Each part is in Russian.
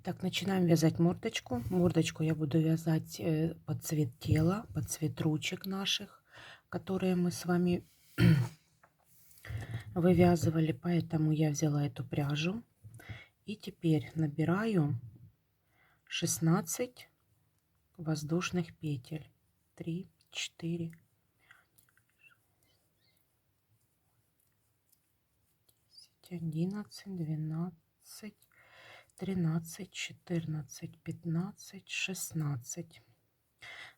Так, начинаем вязать мордочку. Мордочку я буду вязать под цвет тела, под цвет ручек наших, которые мы с вами вывязывали. Поэтому я взяла эту пряжу. И теперь набираю 16 воздушных петель. 3, 4, 11, 12, 13, 14, 15, 16.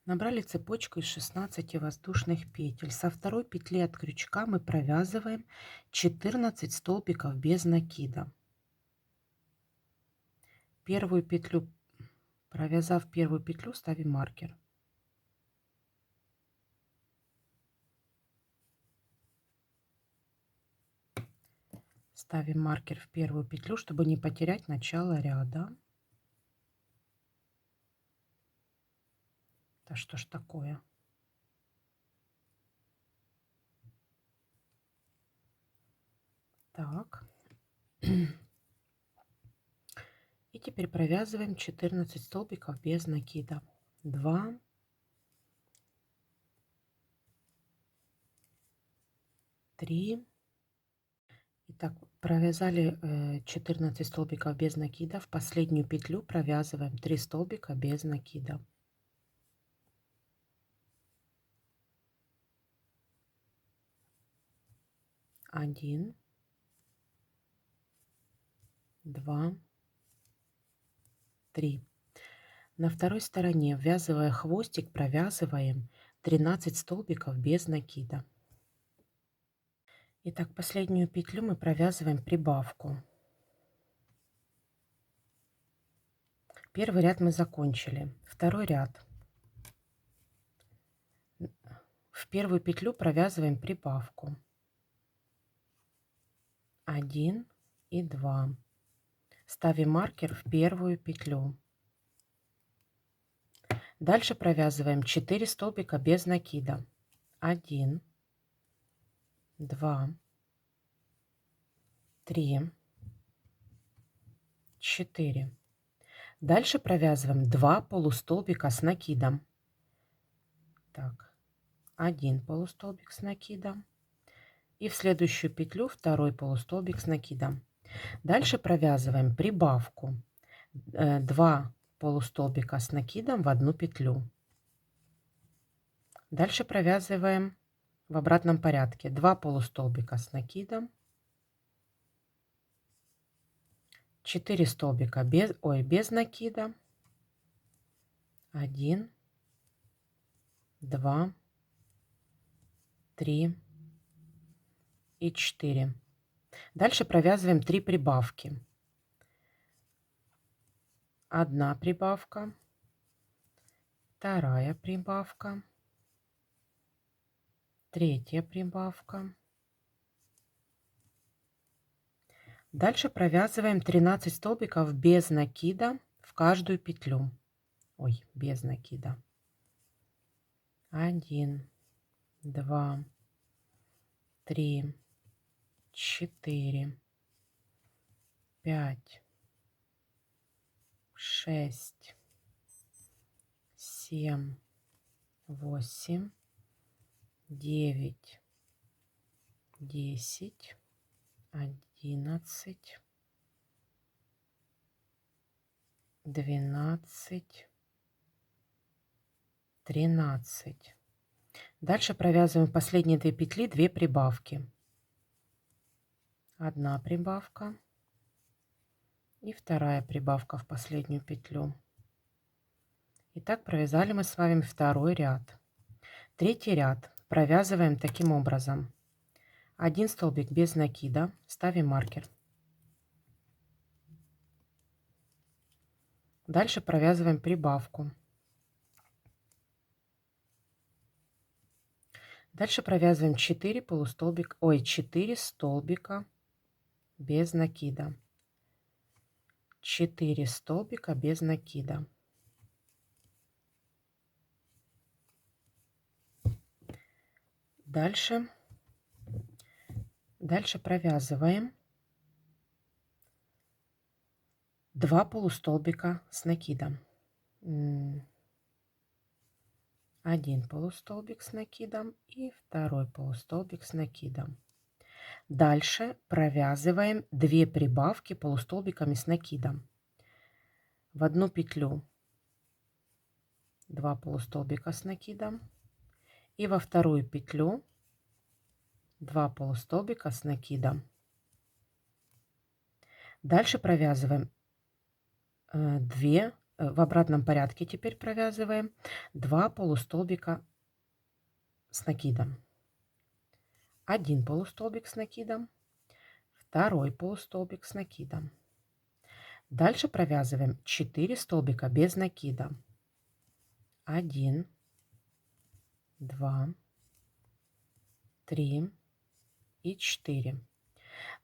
Набрали цепочку из 16 воздушных петель. Со второй петли от крючка мы провязываем 14 столбиков без накида. Первую петлю, провязав первую петлю, ставим маркер. Ставим маркер в первую петлю, чтобы не потерять начало ряда. Да что ж такое? Так. И теперь провязываем 14 столбиков без накида. 2, 3. Итак, провязали 14 столбиков без накида. В последнюю петлю провязываем 3 столбика без накида. Один, 2, 3. На второй стороне, ввязывая хвостик, провязываем 13 столбиков без накида. Итак, последнюю петлю мы провязываем прибавку. Первый ряд мы закончили. Второй ряд. В первую петлю провязываем прибавку. 1 и 2. Ставим маркер в первую петлю. Дальше провязываем 4 столбика без накида. 1, 2, 3, 4. Дальше провязываем 2 полустолбика с накидом. Так, 1 полустолбик с накидом. И в следующую петлю второй полустолбик с накидом. Дальше провязываем прибавку. 2 полустолбика с накидом в одну петлю. Дальше провязываем в обратном порядке. 2 полустолбика с накидом. 4 столбика без накида. 1, 2, 3 и 4. Дальше провязываем 3 прибавки. Одна прибавка, вторая прибавка, третья прибавка. Дальше провязываем 13 столбиков без накида в каждую петлю. Ой, без накида. 1, 2, 3, 4, 5, 6, 7, 8, 9, 10, 11, 12, 13. Дальше провязываем последние 2 петли 2 прибавки. Одна прибавка и вторая прибавка в последнюю петлю. Итак, провязали мы с вами второй ряд. Третий ряд провязываем таким образом. 1 столбик без накида, ставим маркер. Дальше провязываем прибавку. Дальше провязываем 4 4 столбика без накида. 4 столбика без накида. Дальше провязываем 2 полустолбика с накидом. 1 полустолбик с накидом и второй полустолбик с накидом. Дальше провязываем 2 прибавки полустолбиками с накидом. В одну петлю 2 полустолбика с накидом и во вторую петлю 2 полустолбика с накидом. Дальше провязываем в обратном порядке теперь провязываем 2 полустолбика с накидом. 1 полустолбик с накидом, второй полустолбик с накидом. Дальше провязываем 4 столбика без накида. 1, 2, 3 и 4.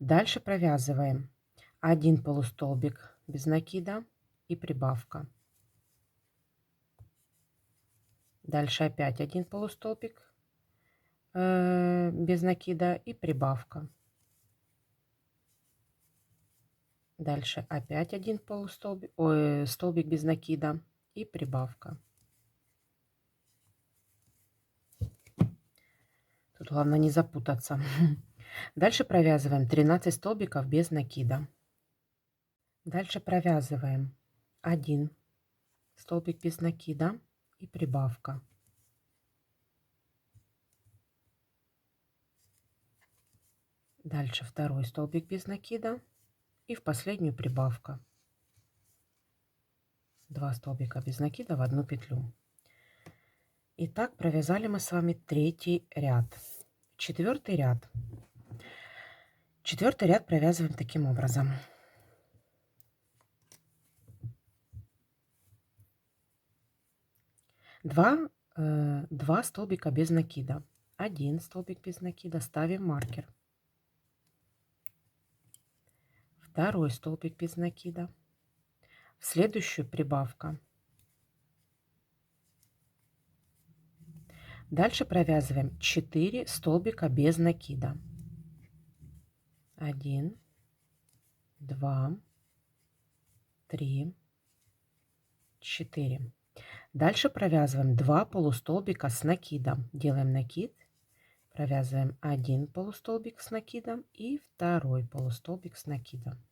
Дальше провязываем 1 полустолбик без накида и прибавка. Дальше опять 1 полустолбик без накида и прибавка. Дальше опять 1 столбик без накида и прибавка. Тут главное не запутаться. Дальше провязываем 13 столбиков без накида. Дальше провязываем 1 столбик без накида и прибавка. Дальше второй столбик без накида и в последнюю прибавка. 2 столбика без накида в одну петлю. Итак, провязали мы с вами третий ряд. Четвертый ряд. Четвертый ряд провязываем таким образом. Два столбика без накида. 1 столбик без накида, ставим маркер. Второй столбик без накида. В следующую прибавка. Дальше провязываем 4 столбика без накида. 1, 2, 3, 4. Дальше провязываем 2 полустолбика с накидом. Делаем накид. Провязываем 1 полустолбик с накидом и второй полустолбик с накидом.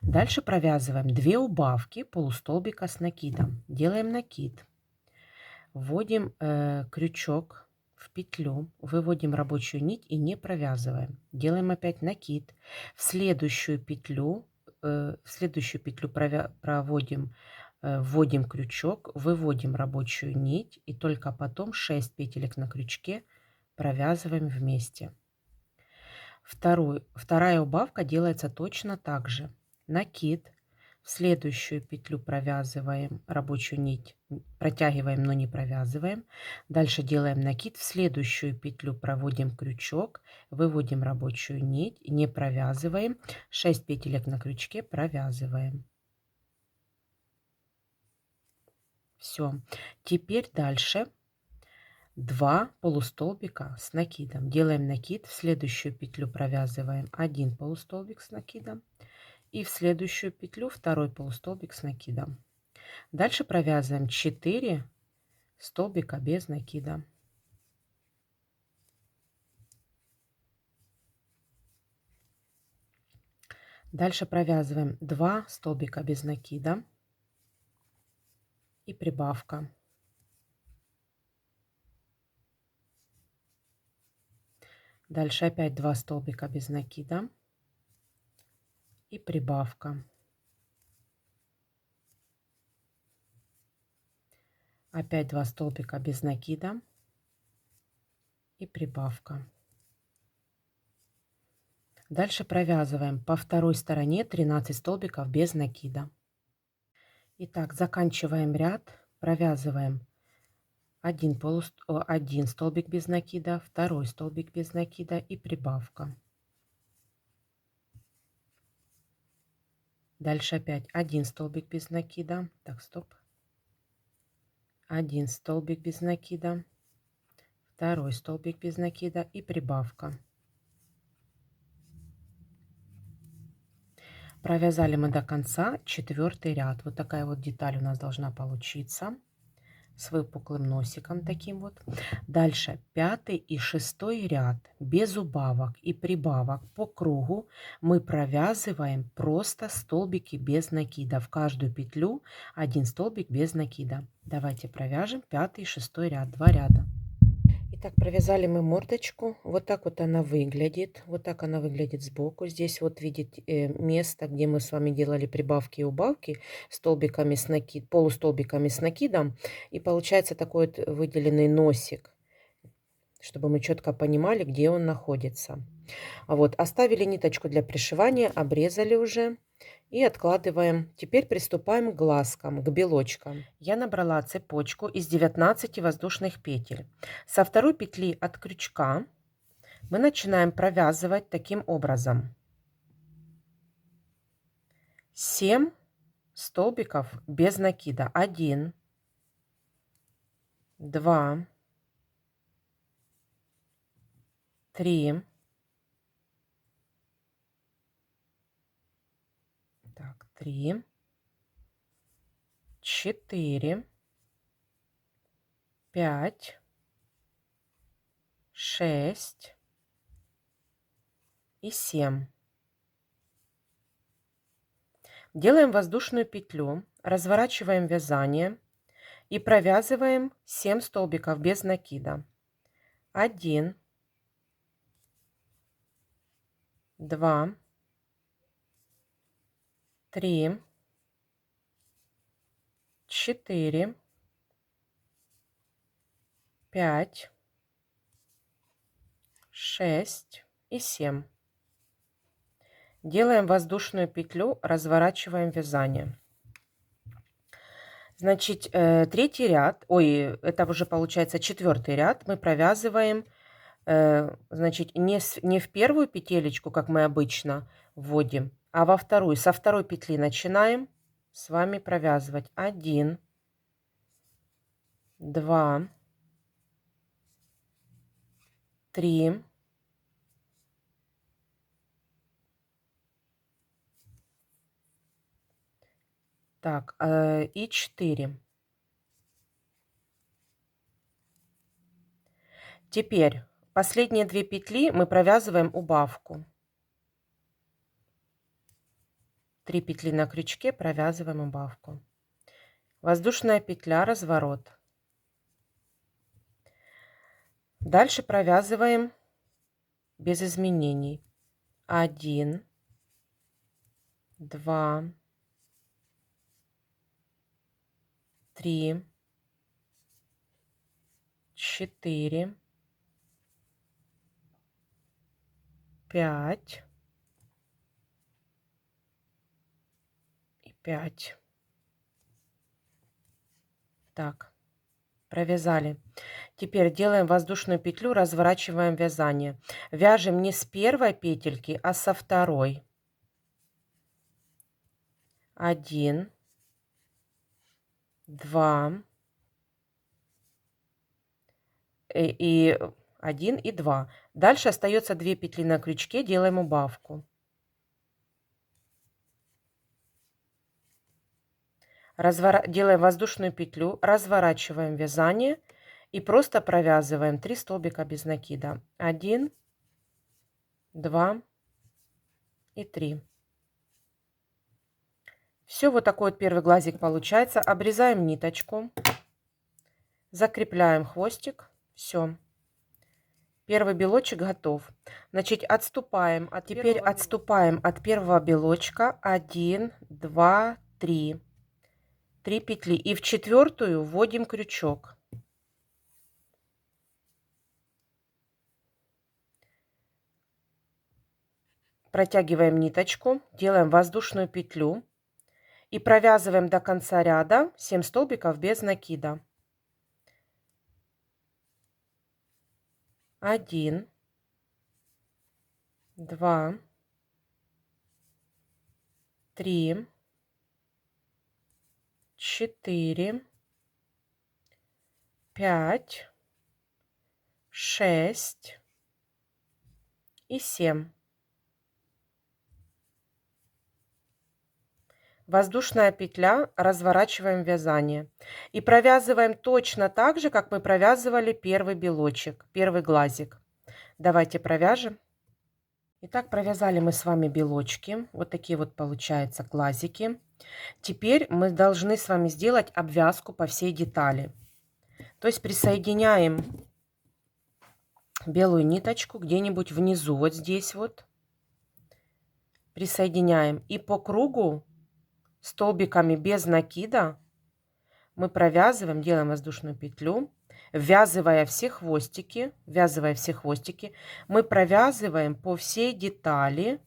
Дальше провязываем 2 убавки полустолбика с накидом. Делаем накид. Вводим крючок в петлю, выводим рабочую нить и не провязываем. Делаем опять накид. В следующую петлю проводим, вводим крючок, выводим рабочую нить и только потом 6 петелек на крючке провязываем вместе. Вторая убавка делается точно так же. Накид. В следующую петлю провязываем рабочую нить, протягиваем, но не провязываем. Дальше делаем накид. В следующую петлю проводим крючок, выводим рабочую нить, не провязываем. 6 петелек на крючке провязываем. Все. Теперь дальше 2 полустолбика с накидом. Делаем накид. В следующую петлю провязываем 1 полустолбик с накидом. И в следующую петлю второй полустолбик с накидом. Дальше провязываем 4 столбика без накида. Дальше провязываем 2 столбика без накида и прибавка. Дальше опять 2 столбика без накида и прибавка. Опять 2 столбика без накида и прибавка. Дальше провязываем по второй стороне 13 столбиков без накида. Итак, заканчиваем ряд, провязываем 1 столбик без накида, второй столбик без накида и прибавка. Дальше опять 1 столбик без накида. Так, стоп. 1 столбик без накида, второй столбик без накида и прибавка. Провязали мы до конца 4-й ряд. Вот такая вот деталь у нас должна получиться с выпуклым носиком таким вот. Дальше 5-й и 6-й ряд без убавок и прибавок по кругу мы провязываем просто столбики без накида. В каждую петлю 1 столбик без накида. Давайте провяжем 5-й и 6-й ряд, 2 ряда. Итак, провязали мы мордочку. Вот так вот она выглядит. Вот так она выглядит сбоку. Здесь вот видите место, где мы с вами делали прибавки и убавки столбиками с накид, полустолбиками с накидом. И получается такой вот выделенный носик, чтобы мы четко понимали, где он находится. А вот оставили ниточку для пришивания, обрезали уже. И откладываем. Теперь приступаем к глазкам, к белочкам. Я набрала цепочку из 19 воздушных петель. Со второй петли от крючка мы начинаем провязывать таким образом. 7 столбиков без накида. 1, 2, 3, так, 3, 4, 5, 6 и 7. Делаем воздушную петлю, разворачиваем вязание и провязываем 7 столбиков без накида. 1, 2, 3, 4, 5, 6 и 7. Делаем воздушную петлю, разворачиваем вязание. Значит, третий ряд, это уже получается 4-й ряд, мы провязываем, значит, не в первую петелечку, как мы обычно вводим, а во вторую. Со второй петли начинаем с вами провязывать. 1, 2, 3, так, и 4. Теперь последние 2 петли мы провязываем убавку. 3 петли на крючке, провязываем убавку. Воздушная петля, разворот. Дальше провязываем без изменений. 1, 2, 3, 4, 5 и 5. Так, провязали. Теперь делаем воздушную петлю, разворачиваем вязание. Вяжем не с первой петельки, а со второй. 1, 2 и 1 и 2. Дальше остается 2 петли на крючке, делаем убавку. Делаем воздушную петлю, разворачиваем вязание и просто провязываем 3 столбика без накида. 1, 2 и 3. Все, вот такой вот первый глазик получается. Обрезаем ниточку, закрепляем хвостик. Все. Первый белочек готов. Значит, отступаем. Теперь отступаем от первого белочка. 1, 2, 3. 3 петли. И в 4-ю вводим крючок. Протягиваем ниточку, делаем воздушную петлю и провязываем до конца ряда 7 столбиков без накида. 1, 2, 3, 4, 5, 6 и 7. Воздушная петля, разворачиваем вязание. И провязываем точно так же, как мы провязывали первый белочек, первый глазик. Давайте провяжем. Итак, провязали мы с вами белочки. Вот такие вот получаются глазики. Теперь мы должны с вами сделать обвязку по всей детали. То есть присоединяем белую ниточку где-нибудь внизу, вот здесь вот. Присоединяем. И по кругу столбиками без накида мы провязываем, делаем воздушную петлю, ввязывая все хвостики, мы провязываем по всей детали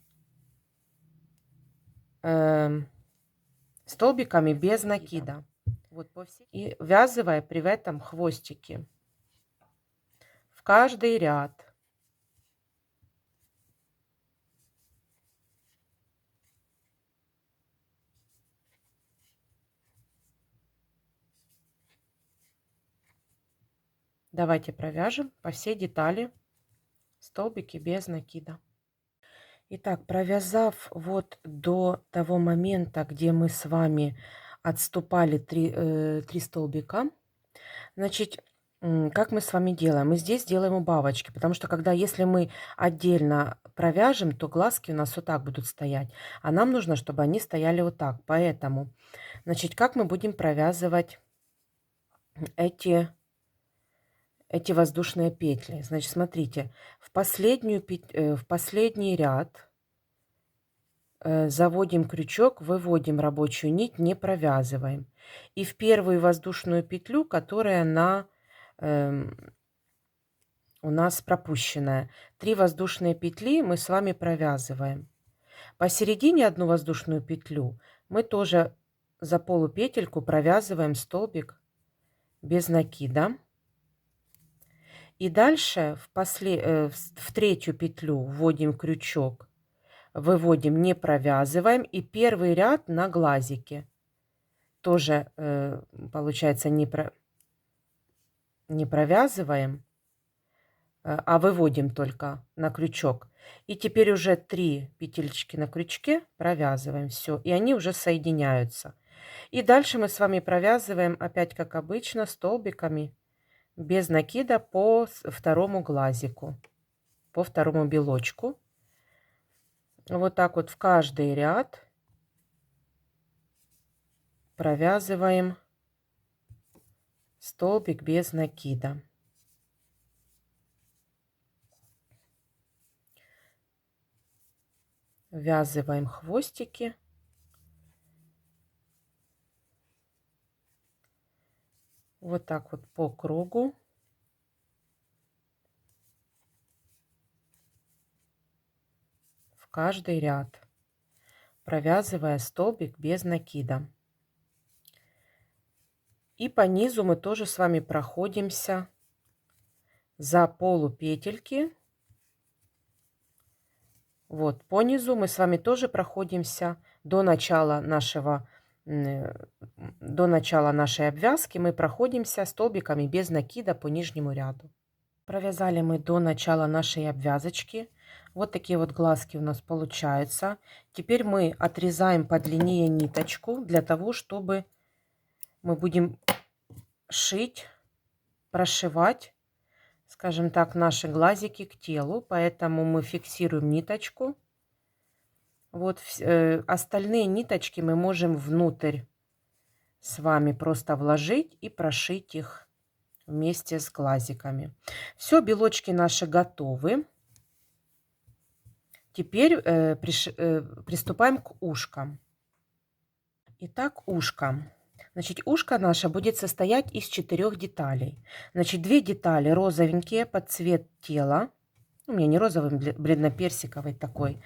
столбиками без накида. Вот по всей. И ввязывая при этом хвостики в каждый ряд. Давайте провяжем по всей детали столбики без накида. Итак, провязав вот до того момента, где мы с вами отступали 3 столбика, значит, как мы с вами делаем? Мы здесь делаем убавочки, потому что если мы отдельно провяжем, то глазки у нас вот так будут стоять, а нам нужно, чтобы они стояли вот так. Поэтому, значит, как мы будем провязывать эти воздушные петли? Значит, смотрите, в последний ряд заводим крючок, выводим рабочую нить, не провязываем. И в первую воздушную петлю, которая у нас пропущенная, 3 воздушные петли мы с вами провязываем. Посередине одну воздушную петлю мы тоже за полупетельку провязываем столбик без накида. И дальше в третью петлю вводим крючок, выводим, не провязываем. И первый ряд на глазике тоже, получается, не провязываем, а выводим только на крючок. И теперь уже 3 петельки на крючке провязываем. Все, и они уже соединяются. И дальше мы с вами провязываем опять, как обычно, столбиками без накида по второму глазику, по второму белочку. Вот так вот в каждый ряд провязываем столбик без накида. Ввязываем хвостики. Вот так вот по кругу. В каждый ряд, провязывая столбик без накида. И по низу мы тоже с вами проходимся за полупетельки. Вот, по низу мы с вами тоже проходимся до начала нашей обвязки. Мы проходимся столбиками без накида по нижнему ряду. Провязали мы до начала нашей обвязочки. Вот такие вот глазки у нас получаются. Теперь мы отрезаем подлиннее ниточку для того, чтобы мы будем шить, прошивать, скажем так, наши глазики к телу. Поэтому мы фиксируем ниточку. Вот остальные ниточки мы можем внутрь с вами просто вложить и прошить их вместе с глазиками. Все, белочки наши готовы. Теперь приступаем к ушкам. Итак, ушко. Значит, ушко наше будет состоять из 4 деталей. Значит, 2 детали розовенькие под цвет тела. У меня не розовый, бледно-персиковый такой.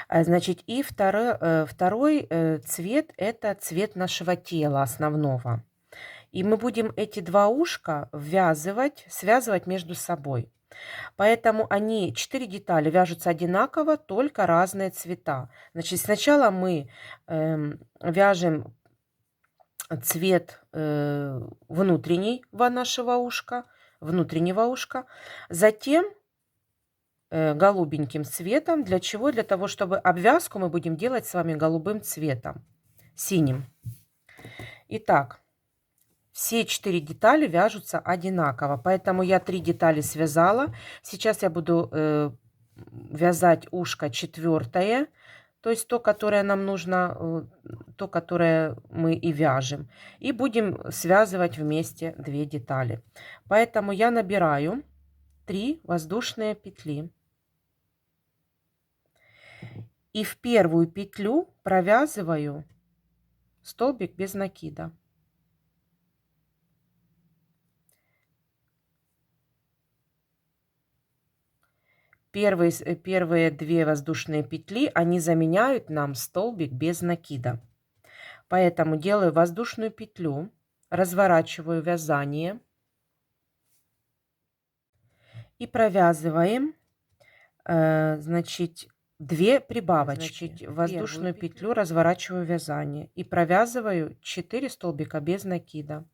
Значит, и второй цвет – это цвет нашего тела основного. И мы будем эти 2 ушка связывать между собой. Поэтому 4 детали вяжутся одинаково, только разные цвета. Значит, сначала мы вяжем цвет внутреннего ушка, затем голубеньким цветом. Для чего? Для того, чтобы обвязку мы будем делать с вами голубым цветом. синим. Итак, все 4 детали вяжутся одинаково, поэтому я 3 детали связала. Сейчас я буду вязать ушко 4, то есть то, которое нам нужно, то, которое мы и вяжем. И будем связывать вместе 2 детали. Поэтому я набираю 3 воздушные петли. И в первую петлю провязываю столбик без накида. Первые 2 воздушные петли, они заменяют нам столбик без накида. Поэтому делаю воздушную петлю, разворачиваю вязание и провязываем, значит, 2 прибавочки. Значит, воздушную петлю разворачиваю вязание и провязываю 4 столбика без накида.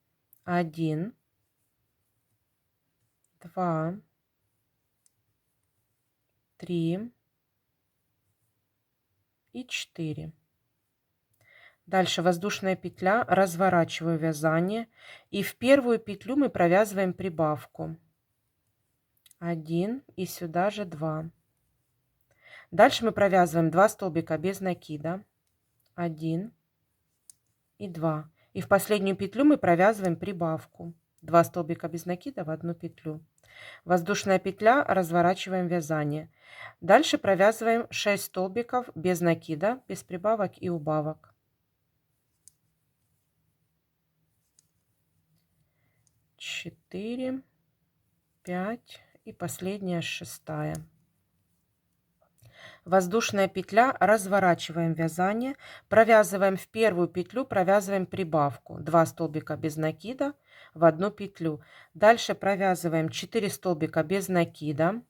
1, 2, 3 и 4. Дальше воздушная петля, разворачиваю вязание и в первую петлю мы провязываем прибавку. 1 и сюда же 2. Дальше мы провязываем 2 столбика без накида. 1 и 2. И в последнюю петлю мы провязываем прибавку. 2 столбика без накида в одну петлю. Воздушная петля, разворачиваем вязание. Дальше провязываем 6 столбиков без накида, без прибавок и убавок. 4, 5 и последняя 6. Воздушная петля, разворачиваем вязание, провязываем в первую петлю, провязываем прибавку. 2 столбика без накида в одну петлю. Дальше провязываем 4 столбика без накида.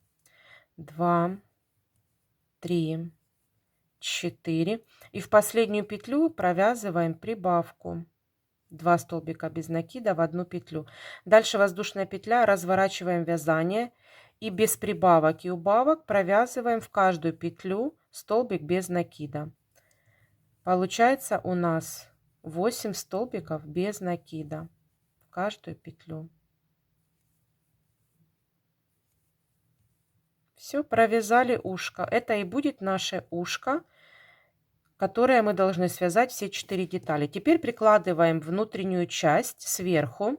2, 3, 4. И в последнюю петлю провязываем прибавку. 2 столбика без накида в одну петлю. Дальше воздушная петля, разворачиваем вязание и без прибавок и убавок провязываем в каждую петлю столбик без накида. Получается у нас 8 столбиков без накида в каждую петлю. Все, провязали ушко. Это и будет наше ушко, которые мы должны связать все 4 детали. Теперь прикладываем внутреннюю часть сверху.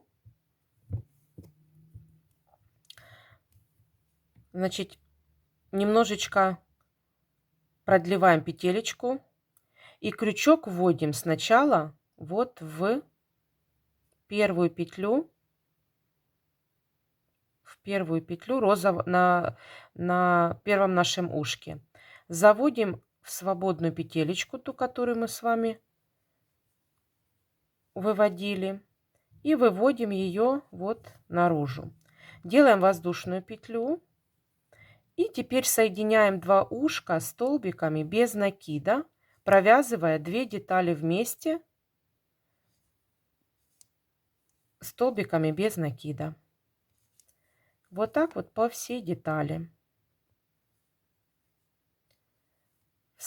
Значит, немножечко продлеваем петелечку и крючок вводим сначала вот в первую петлю, на первом нашем ушке. Заводим в свободную петелечку, ту, которую мы с вами выводили, и выводим ее вот наружу. Делаем воздушную петлю и теперь соединяем 2 ушка столбиками без накида, провязывая 2 детали вместе столбиками без накида. Вот так вот по всей детали. В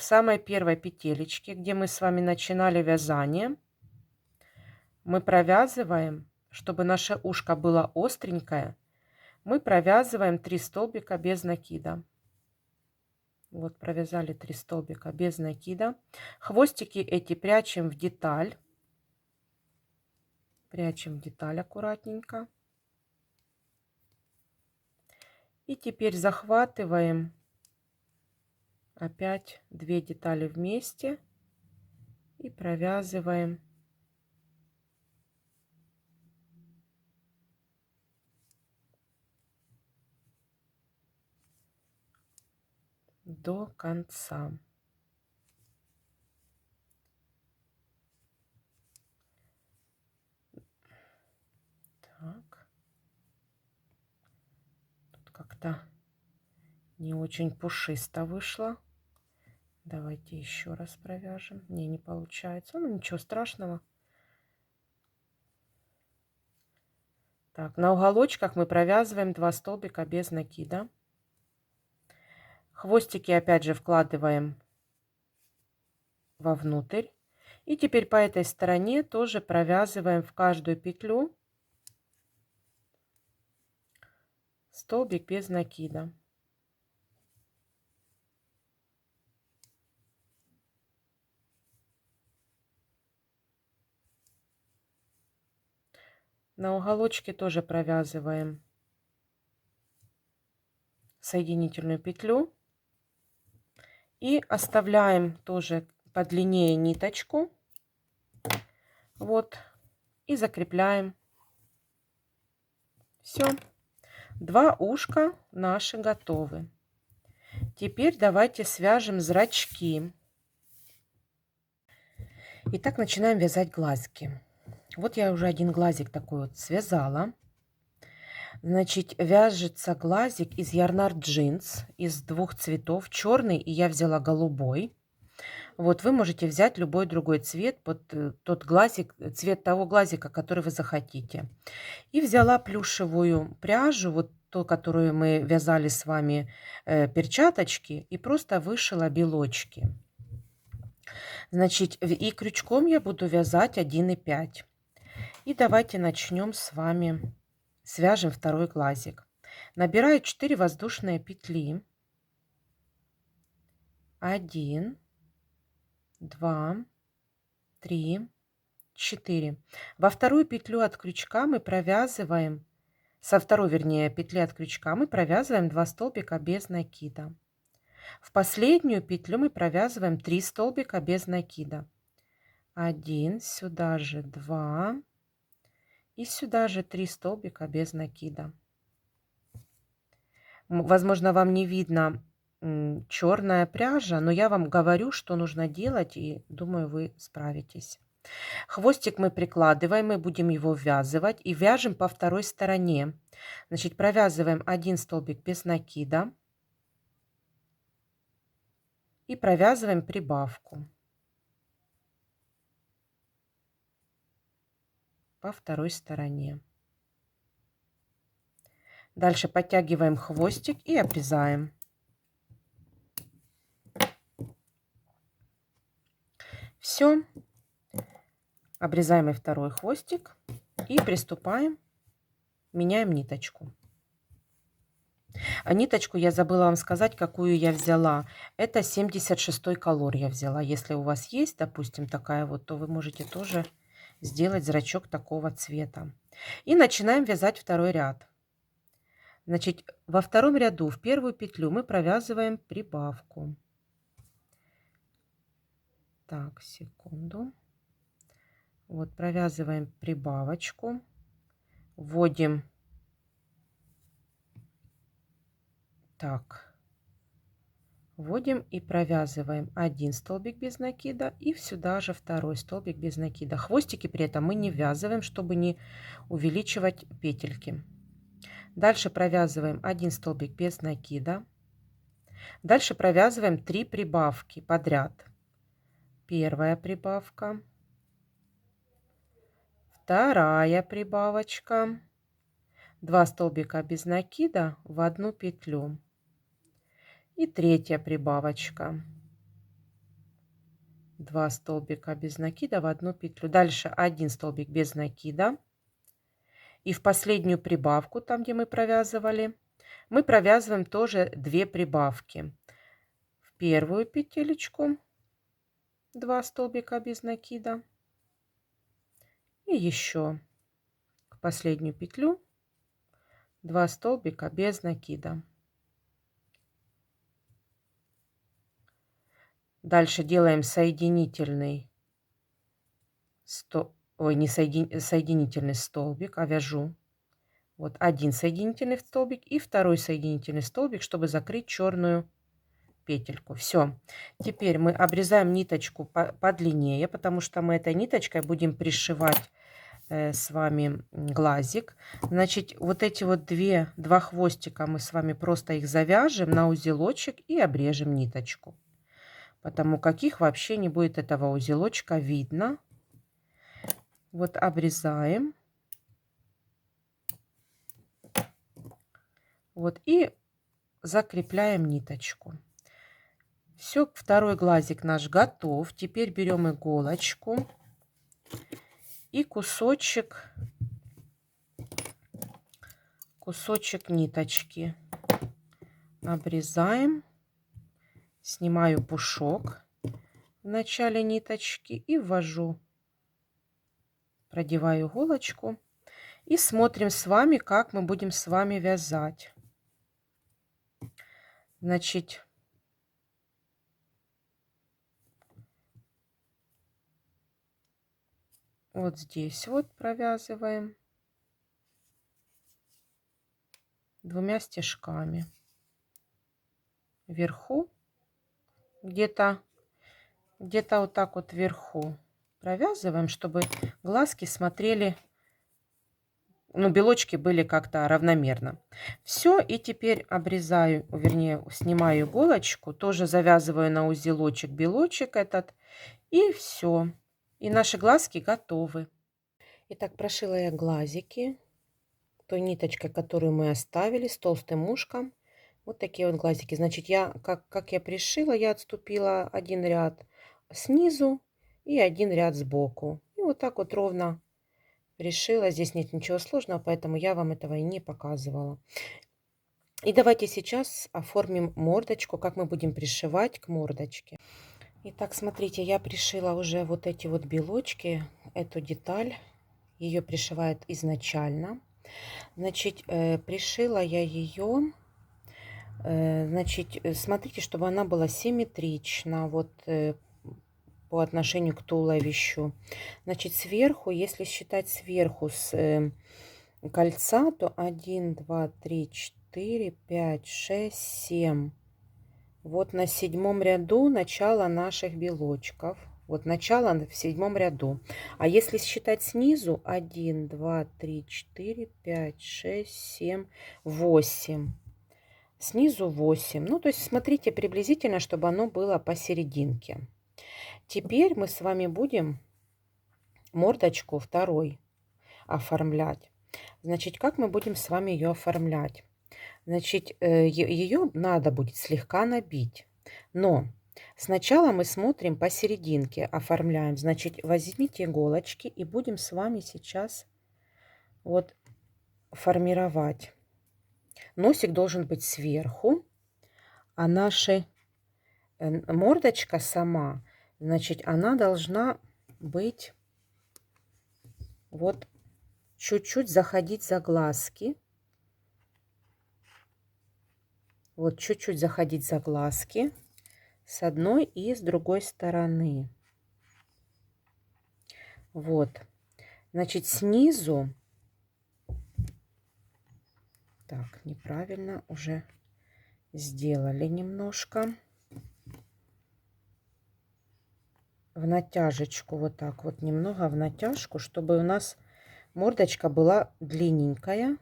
самой первой петелечке, где мы с вами начинали вязание, мы провязываем, чтобы наше ушко было остренькое, мы провязываем 3 столбика без накида. Вот провязали 3 столбика без накида. Хвостики эти прячем в деталь. Прячем в деталь аккуратненько. И теперь захватываем опять 2 детали вместе и провязываем до конца. Так. Тут как-то не очень пушисто вышло. Давайте еще раз провяжем. Не получается. Ну, ничего страшного. Так, на уголочках мы провязываем 2 столбика без накида. Хвостики опять же вкладываем вовнутрь. И теперь по этой стороне тоже провязываем в каждую петлю столбик без накида. На уголочке тоже провязываем соединительную петлю и оставляем тоже подлиннее ниточку. Вот. И закрепляем. Все. 2 ушка наши готовы. Теперь давайте свяжем зрачки. Итак, начинаем вязать глазки. Вот я уже один глазик такой вот связала. Значит, вяжется глазик из Ярнар джинс, из 2 цветов, черный, и я взяла голубой. Вот вы можете взять любой другой цвет под тот глазик, цвет того глазика, который вы захотите. И взяла плюшевую пряжу, вот ту, которую мы вязали с вами перчаточки, и просто вышила белочки. Значит, и крючком я буду вязать 1,5. И давайте начнем с вами, свяжем второй глазик. Набираю 4 воздушные петли. 1, 2, 3, 4. Во вторую петлю от крючка мы провязываем, со второй, вернее, петли от крючка мы провязываем 2 столбика без накида. В последнюю петлю мы провязываем 3 столбика без накида. 1, сюда же 2 и сюда же 3 столбика без накида. Возможно, вам не видно черная пряжа, но я вам говорю, что нужно делать, и думаю, вы справитесь. Хвостик мы прикладываем, мы будем его ввязывать и вяжем по второй стороне. Значит, провязываем 1 столбик без накида и провязываем прибавку по второй стороне. Дальше подтягиваем хвостик и обрезаем. Все. Обрезаем и второй хвостик и приступаем, меняем ниточку. А ниточку я забыла вам сказать, какую я взяла. Это 76 колор я взяла. Если у вас есть, допустим, такая вот, то вы можете тоже сделать зрачок такого цвета. И начинаем вязать второй ряд. Значит, во втором ряду в первую петлю мы провязываем прибавку. Так, секунду. Вот провязываем прибавочку, вводим, так, вводим и провязываем 1 столбик без накида и сюда же второй столбик без накида. Хвостики при этом мы не ввязываем, чтобы не увеличивать петельки. Дальше провязываем 1 столбик без накида. Дальше провязываем 3 прибавки подряд. Первая прибавка, вторая прибавочка, 2 столбика без накида в одну петлю и третья прибавочка, 2 столбика без накида в одну петлю. Дальше 1 столбик без накида и в последнюю прибавку, там где мы провязывали, мы провязываем тоже 2 прибавки. В первую петелечку 2 столбика без накида и еще в последнюю петлю 2 столбика без накида. Дальше делаем соединительный, соединительный столбик, а вяжу вот 1 соединительный столбик и второй соединительный столбик, чтобы закрыть черную петельку. Все. Теперь мы обрезаем ниточку подлиннее, потому что мы этой ниточкой будем пришивать с вами глазик. Значит, вот эти вот два хвостика мы с вами просто их завяжем на узелочек и обрежем ниточку. Потому как их вообще не будет этого узелочка видно. Вот обрезаем. Вот и закрепляем ниточку. Все, второй глазик наш готов. Теперь берем иголочку и кусочек ниточки обрезаем. Снимаю пушок в начале ниточки и ввожу. Продеваю иголочку и смотрим с вами, как мы будем с вами вязать. Значит, вот здесь вот провязываем двумя стежками. Вверху, где-то вот так вот вверху провязываем, чтобы глазки смотрели, ну, белочки были как-то равномерно. Все, и теперь обрезаю, вернее, снимаю иголочку, тоже завязываю на узелочек белочек этот, и все. И наши глазки готовы. Итак, прошила я глазики той ниточкой, которую мы оставили, с толстым ушком. Вот такие вот глазики. Значит, как я пришила, я отступила один ряд снизу и один ряд сбоку. И вот так вот ровно пришила. Здесь нет ничего сложного, поэтому я вам этого и не показывала. И давайте сейчас оформим мордочку, как мы будем пришивать к мордочке. Итак, смотрите, я пришила уже вот эти вот белочки, эту деталь. Ее пришивают изначально. Значит, пришила я ее. Значит, смотрите, чтобы она была симметрична вот по отношению к туловищу. Значит, сверху, если считать сверху с кольца, то 1, 2, 3, 4, 5, 6, 7. Вот на 7 ряду начало наших белочков. Вот начало в 7 ряду. А если считать снизу, 1, 2, 3, 4, 5, 6, 7, 8. Снизу 8. Ну, то есть смотрите приблизительно, чтобы оно было посерединке. Теперь мы с вами будем мордочку второй оформлять. Значит, как мы будем с вами ее оформлять? Значит, ее надо будет слегка набить. Но сначала мы смотрим посерединке, оформляем. Значит, возьмите иголочки и будем с вами сейчас вот формировать. Носик должен быть сверху, а наша мордочка сама, значит, она должна быть вот чуть-чуть заходить за глазки. Вот чуть-чуть заходить за глазки с одной и с другой стороны. Вот. Значит, снизу... Так, неправильно уже сделали немножко. В натяжечку, вот так вот, немного в натяжку, чтобы у нас мордочка была длинненькая.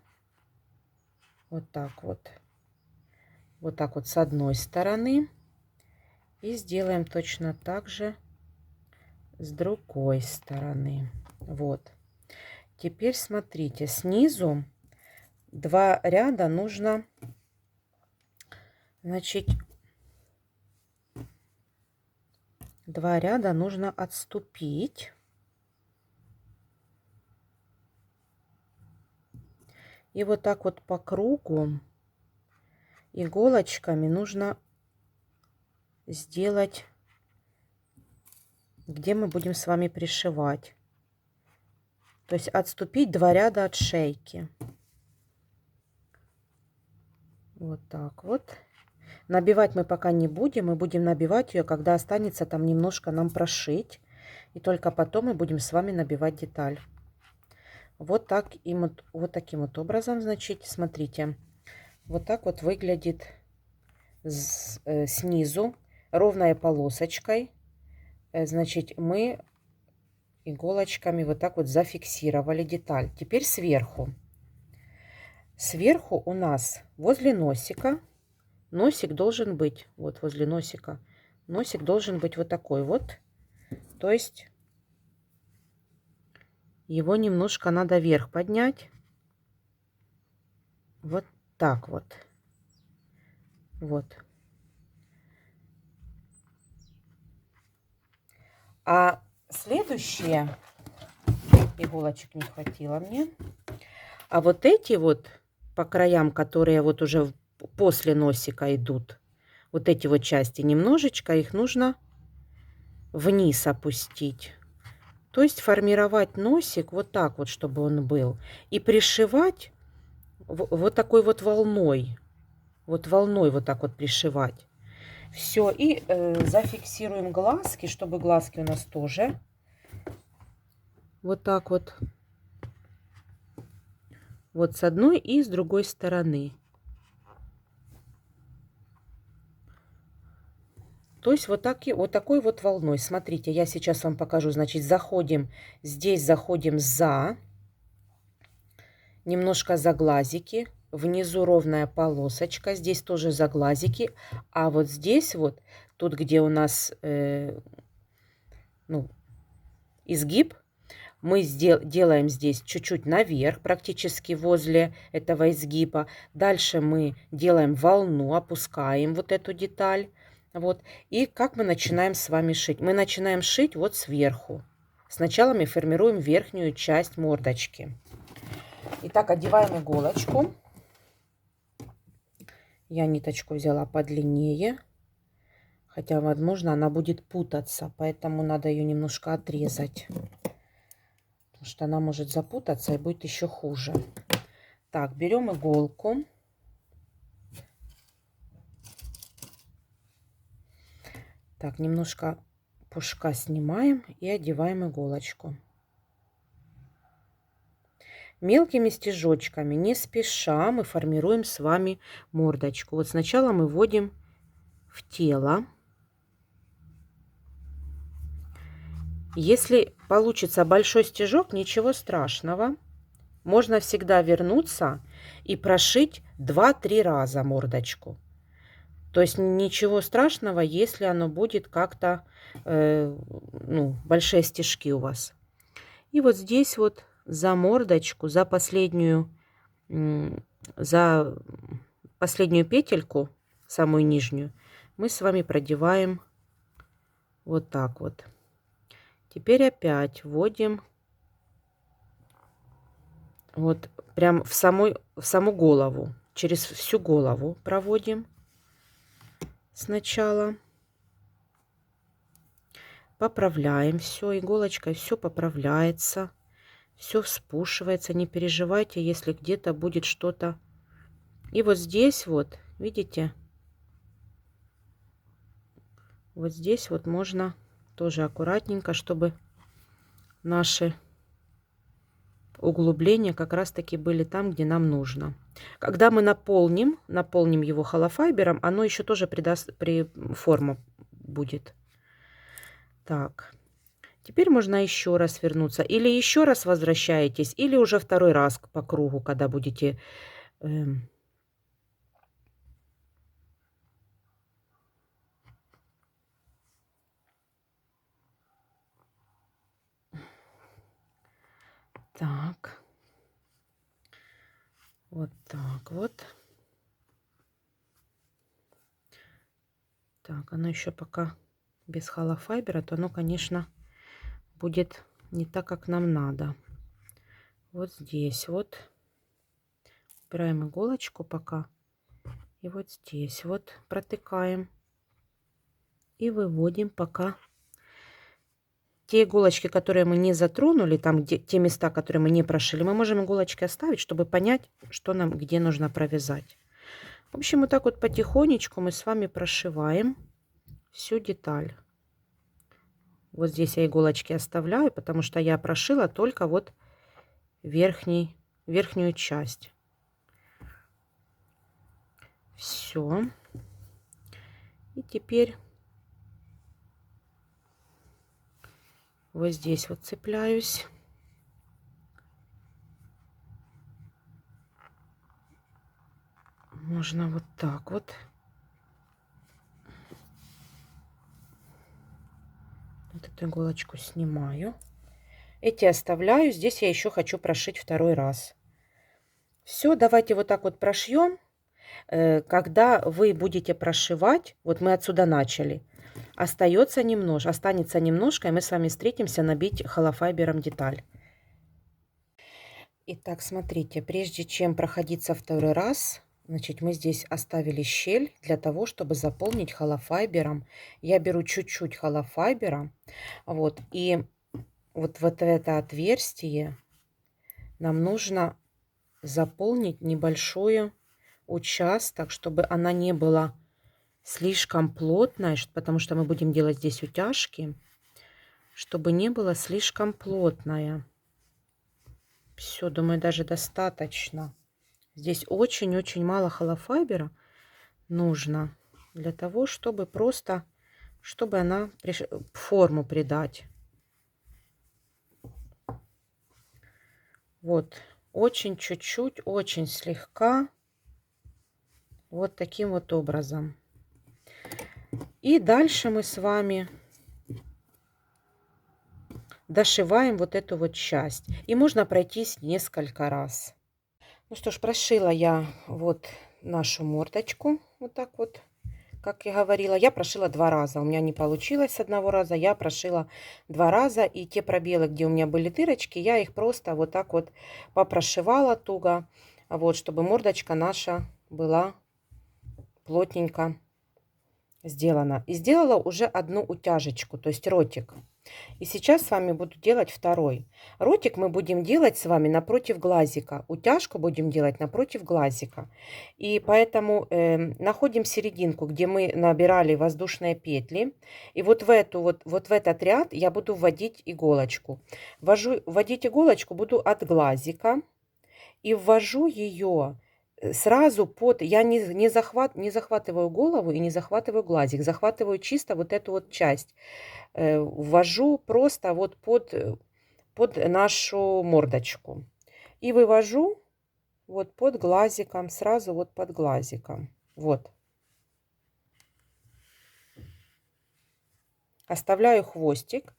Вот так вот. Вот так вот с одной стороны. И сделаем точно так же с другой стороны. Вот. Теперь смотрите, снизу 2 ряда нужно, значит, 2 ряда нужно отступить. И вот так вот по кругу иголочками нужно сделать, где мы будем с вами пришивать. То есть отступить 2 ряда от шейки. Вот так вот. Набивать мы пока не будем. Мы будем набивать ее, когда останется там немножко нам прошить. И только потом мы будем с вами набивать деталь. Вот так и вот таким вот образом, значит, смотрите. Вот так вот выглядит снизу ровной полосочкой. Значит, мы иголочками вот так вот зафиксировали деталь. Теперь сверху. Сверху у нас возле носика. Носик должен быть вот возле носика. Носик должен быть вот такой вот. То есть его немножко надо вверх поднять. Вот так вот. Вот. А следующие, иголочек не хватило мне, а вот эти вот по краям, которые вот уже после носика идут, вот эти вот части, немножечко их нужно вниз опустить. То есть формировать носик вот так вот, чтобы он был. И пришивать вот такой вот волной. Вот волной вот так вот пришивать. Все, и зафиксируем глазки, чтобы глазки у нас тоже вот так вот. Вот с одной и с другой стороны. То есть вот такой вот волной. Смотрите, я сейчас вам покажу. Значит, заходим, здесь заходим немножко за глазики. Внизу ровная полосочка, здесь тоже за глазики. А вот здесь вот, тут где у нас ну, изгиб, мы делаем здесь чуть-чуть наверх, практически возле этого изгиба. Дальше мы делаем волну, опускаем вот эту деталь. Вот. И как мы начинаем с вами шить? Мы начинаем шить вот сверху. Сначала мы формируем верхнюю часть мордочки. Итак, одеваем иголочку. Я ниточку взяла подлиннее. Хотя, возможно, она будет путаться. Поэтому надо ее немножко отрезать. Потому что она может запутаться и будет еще хуже. Так, берем иголку. Так, немножко пушка снимаем и одеваем иголочку. Мелкими стежочками, не спеша, мы формируем с вами мордочку. Вот сначала мы вводим в тело. Если получится большой стежок, ничего страшного. Можно всегда вернуться и прошить 2-3 раза мордочку. То есть ничего страшного, если оно будет как-то, большие стежки у вас. И вот здесь вот за мордочку, за последнюю петельку, самую нижнюю, мы с вами продеваем вот так вот. Теперь опять вводим вот прям в саму голову, через всю голову проводим сначала. Поправляем все, иголочкой все поправляется, все вспушивается. Не переживайте, если где-то будет что-то. И вот здесь вот, видите, вот здесь вот можно тоже аккуратненько, чтобы наши углубления как раз таки были там, где нам нужно. Когда мы наполним его холофайбером, оно еще тоже придаст форму будет. Так, теперь можно еще раз вернуться. Или еще раз возвращаетесь, или уже второй раз по кругу, когда будете... Так. Вот так вот. Так, оно еще пока без холофайбера, то оно, конечно, будет не так, как нам надо. Вот здесь вот. Убираем иголочку пока. И вот здесь вот протыкаем. И выводим пока те иголочки, которые мы не затронули, там где, те места, которые мы не прошили, мы можем иголочки оставить, чтобы понять, что нам где нужно провязать. В общем, вот так вот потихонечку мы с вами прошиваем всю деталь. Вот здесь я иголочки оставляю, потому что я прошила только вот верхнюю часть. Все. И теперь вот здесь вот цепляюсь. Можно вот так вот. Вот эту иголочку снимаю. Эти оставляю. Здесь я еще хочу прошить второй раз. Все, давайте вот так вот прошьем. Когда вы будете прошивать, вот мы отсюда начали, Останется немножко, и мы с вами встретимся набить холофайбером деталь. Итак, смотрите, прежде чем проходиться второй раз, значит, мы здесь оставили щель для того, чтобы заполнить холофайбером. Я беру чуть-чуть холофайбера, вот, и вот в это отверстие нам нужно заполнить небольшой участок, чтобы она не была слишком плотная, потому что мы будем делать здесь утяжки, чтобы не было слишком плотная. Все, думаю, даже достаточно. Здесь очень-очень мало холофайбера нужно для того, чтобы просто, чтобы она форму придать. Вот, очень чуть-чуть, очень слегка, вот таким вот образом. И дальше мы с вами дошиваем вот эту вот часть. И можно пройтись несколько раз. Ну что ж, прошила я вот нашу мордочку. Вот так вот, как я говорила. Я прошила 2 раза. У меня не получилось с одного раза. Я прошила 2 раза. И те пробелы, где у меня были дырочки, я их просто вот так вот попрошивала туго. Вот, чтобы мордочка наша была плотненько сделана. И сделала уже одну утяжечку, то есть ротик. И сейчас с вами буду делать второй. Ротик мы будем делать с вами напротив глазика. Утяжку будем делать напротив глазика. И поэтому находим серединку, где мы набирали воздушные петли. И вот в этот ряд я буду вводить иголочку. Вводить иголочку буду от глазика. И ввожу ее сразу под... Я не захватываю голову и не захватываю глазик. Захватываю чисто вот эту вот часть. Ввожу просто вот под нашу мордочку. И вывожу вот под глазиком, сразу вот под глазиком. Вот. Оставляю хвостик.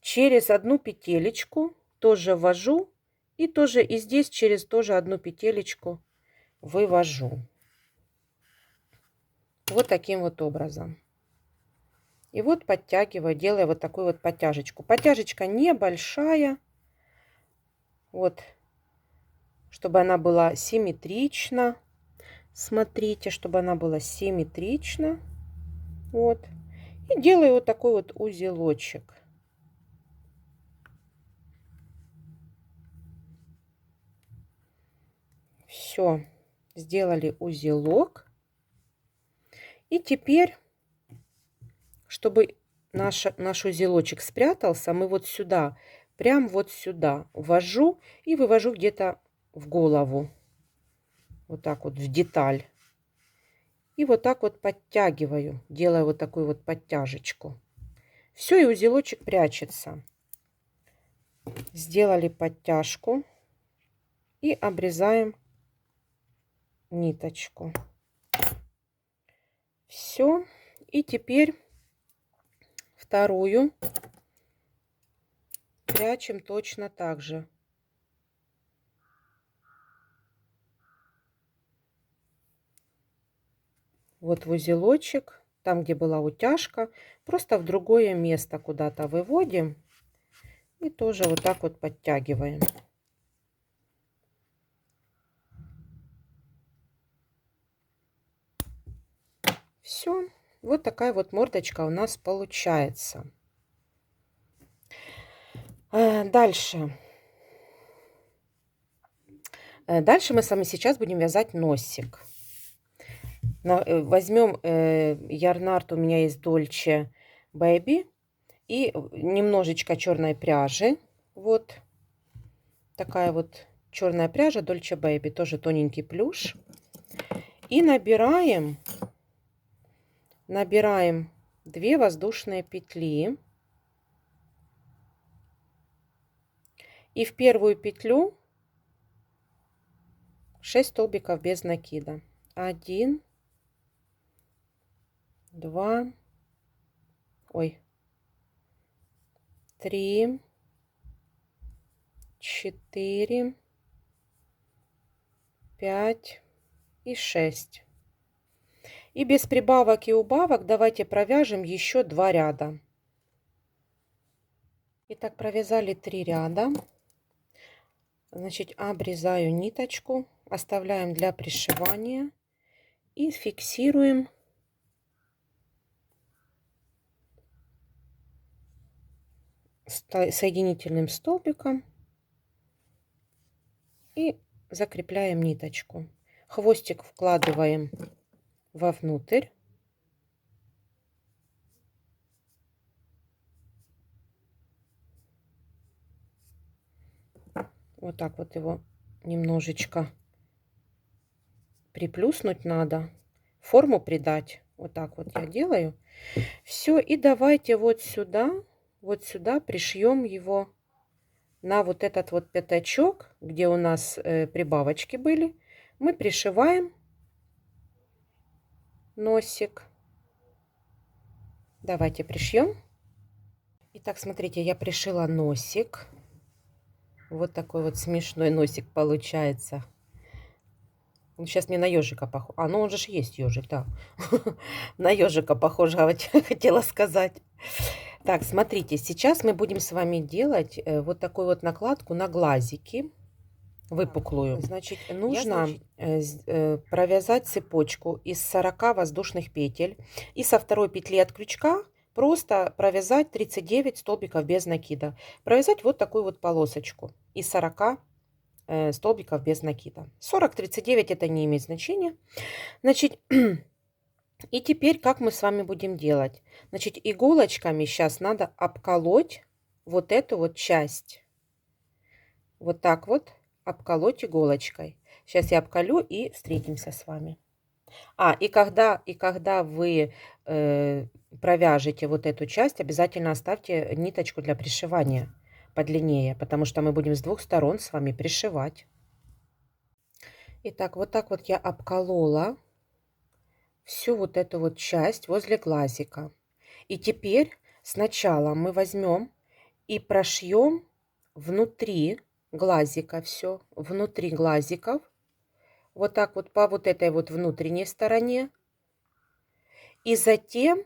Через одну петелечку тоже ввожу. И тоже и здесь через тоже одну петелечку вывожу. Вот таким вот образом. И вот подтягиваю, делаю вот такую вот подтяжечку. Подтяжечка небольшая. Вот. Чтобы она была симметрична. Смотрите, чтобы она была симметрична. Вот. И делаю вот такой вот узелочек. Все. Сделали узелок. И теперь, чтобы наш узелочек спрятался, мы вот сюда, прям вот сюда ввожу и вывожу где-то в голову. Вот так вот в деталь. И вот так вот подтягиваю, делаю вот такую вот подтяжечку. Все, и узелочек прячется. Сделали подтяжку и обрезаем ниточку. Все. И теперь вторую прячем точно так же. Вот в узелочек, там, где была утяжка, просто в другое место куда-то выводим. И тоже вот так вот подтягиваем. Все. Вот такая вот мордочка у нас получается. Дальше. Дальше мы с вами сейчас будем вязать носик. Возьмем ярнард, у меня есть Dolce Baby. И немножечко черной пряжи. Вот такая вот черная пряжа Dolce Baby. Тоже тоненький плюш. И набираем 2 воздушные петли. И в первую петлю 6 столбиков без накида. 1, 2, 3, 4, 5 и 6. И без прибавок и убавок давайте провяжем еще 2 ряда. Итак, провязали 3 ряда. Значит, обрезаю ниточку, оставляем для пришивания и фиксируем соединительным столбиком и закрепляем ниточку. Хвостик вкладываем вовнутрь. Вот так вот его немножечко приплюснуть надо, форму придать. Вот так вот я делаю. Все, и давайте вот сюда пришьем его на вот этот вот пятачок, где у нас прибавочки были. Мы пришиваем носик. Давайте пришьем. Итак, смотрите, я пришила носик. Вот такой вот смешной носик получается. Он сейчас мне на ежика похож. А, ну он же есть ежик, да. На ежика похоже, хотела сказать. Так, смотрите, сейчас мы будем с вами делать вот такую вот накладку на глазики. Выпуклую. Значит, нужно провязать цепочку из 40 воздушных петель. И со второй петли от крючка просто провязать 39 столбиков без накида. Провязать вот такую вот полосочку из 40 столбиков без накида. 40-39 это не имеет значения. Значит, и теперь как мы с вами будем делать? Значит, иголочками сейчас надо обколоть вот эту вот часть. Вот так вот обколоть иголочкой. Сейчас я обколю и встретимся с вами. И когда вы провяжете вот эту часть, обязательно оставьте ниточку для пришивания подлиннее, потому что мы будем с двух сторон с вами пришивать. Итак, вот так вот я обколола всю вот эту вот часть возле глазика. И теперь сначала мы возьмем и прошьем внутри глазика все, внутри глазиков, вот так вот по вот этой вот внутренней стороне. И затем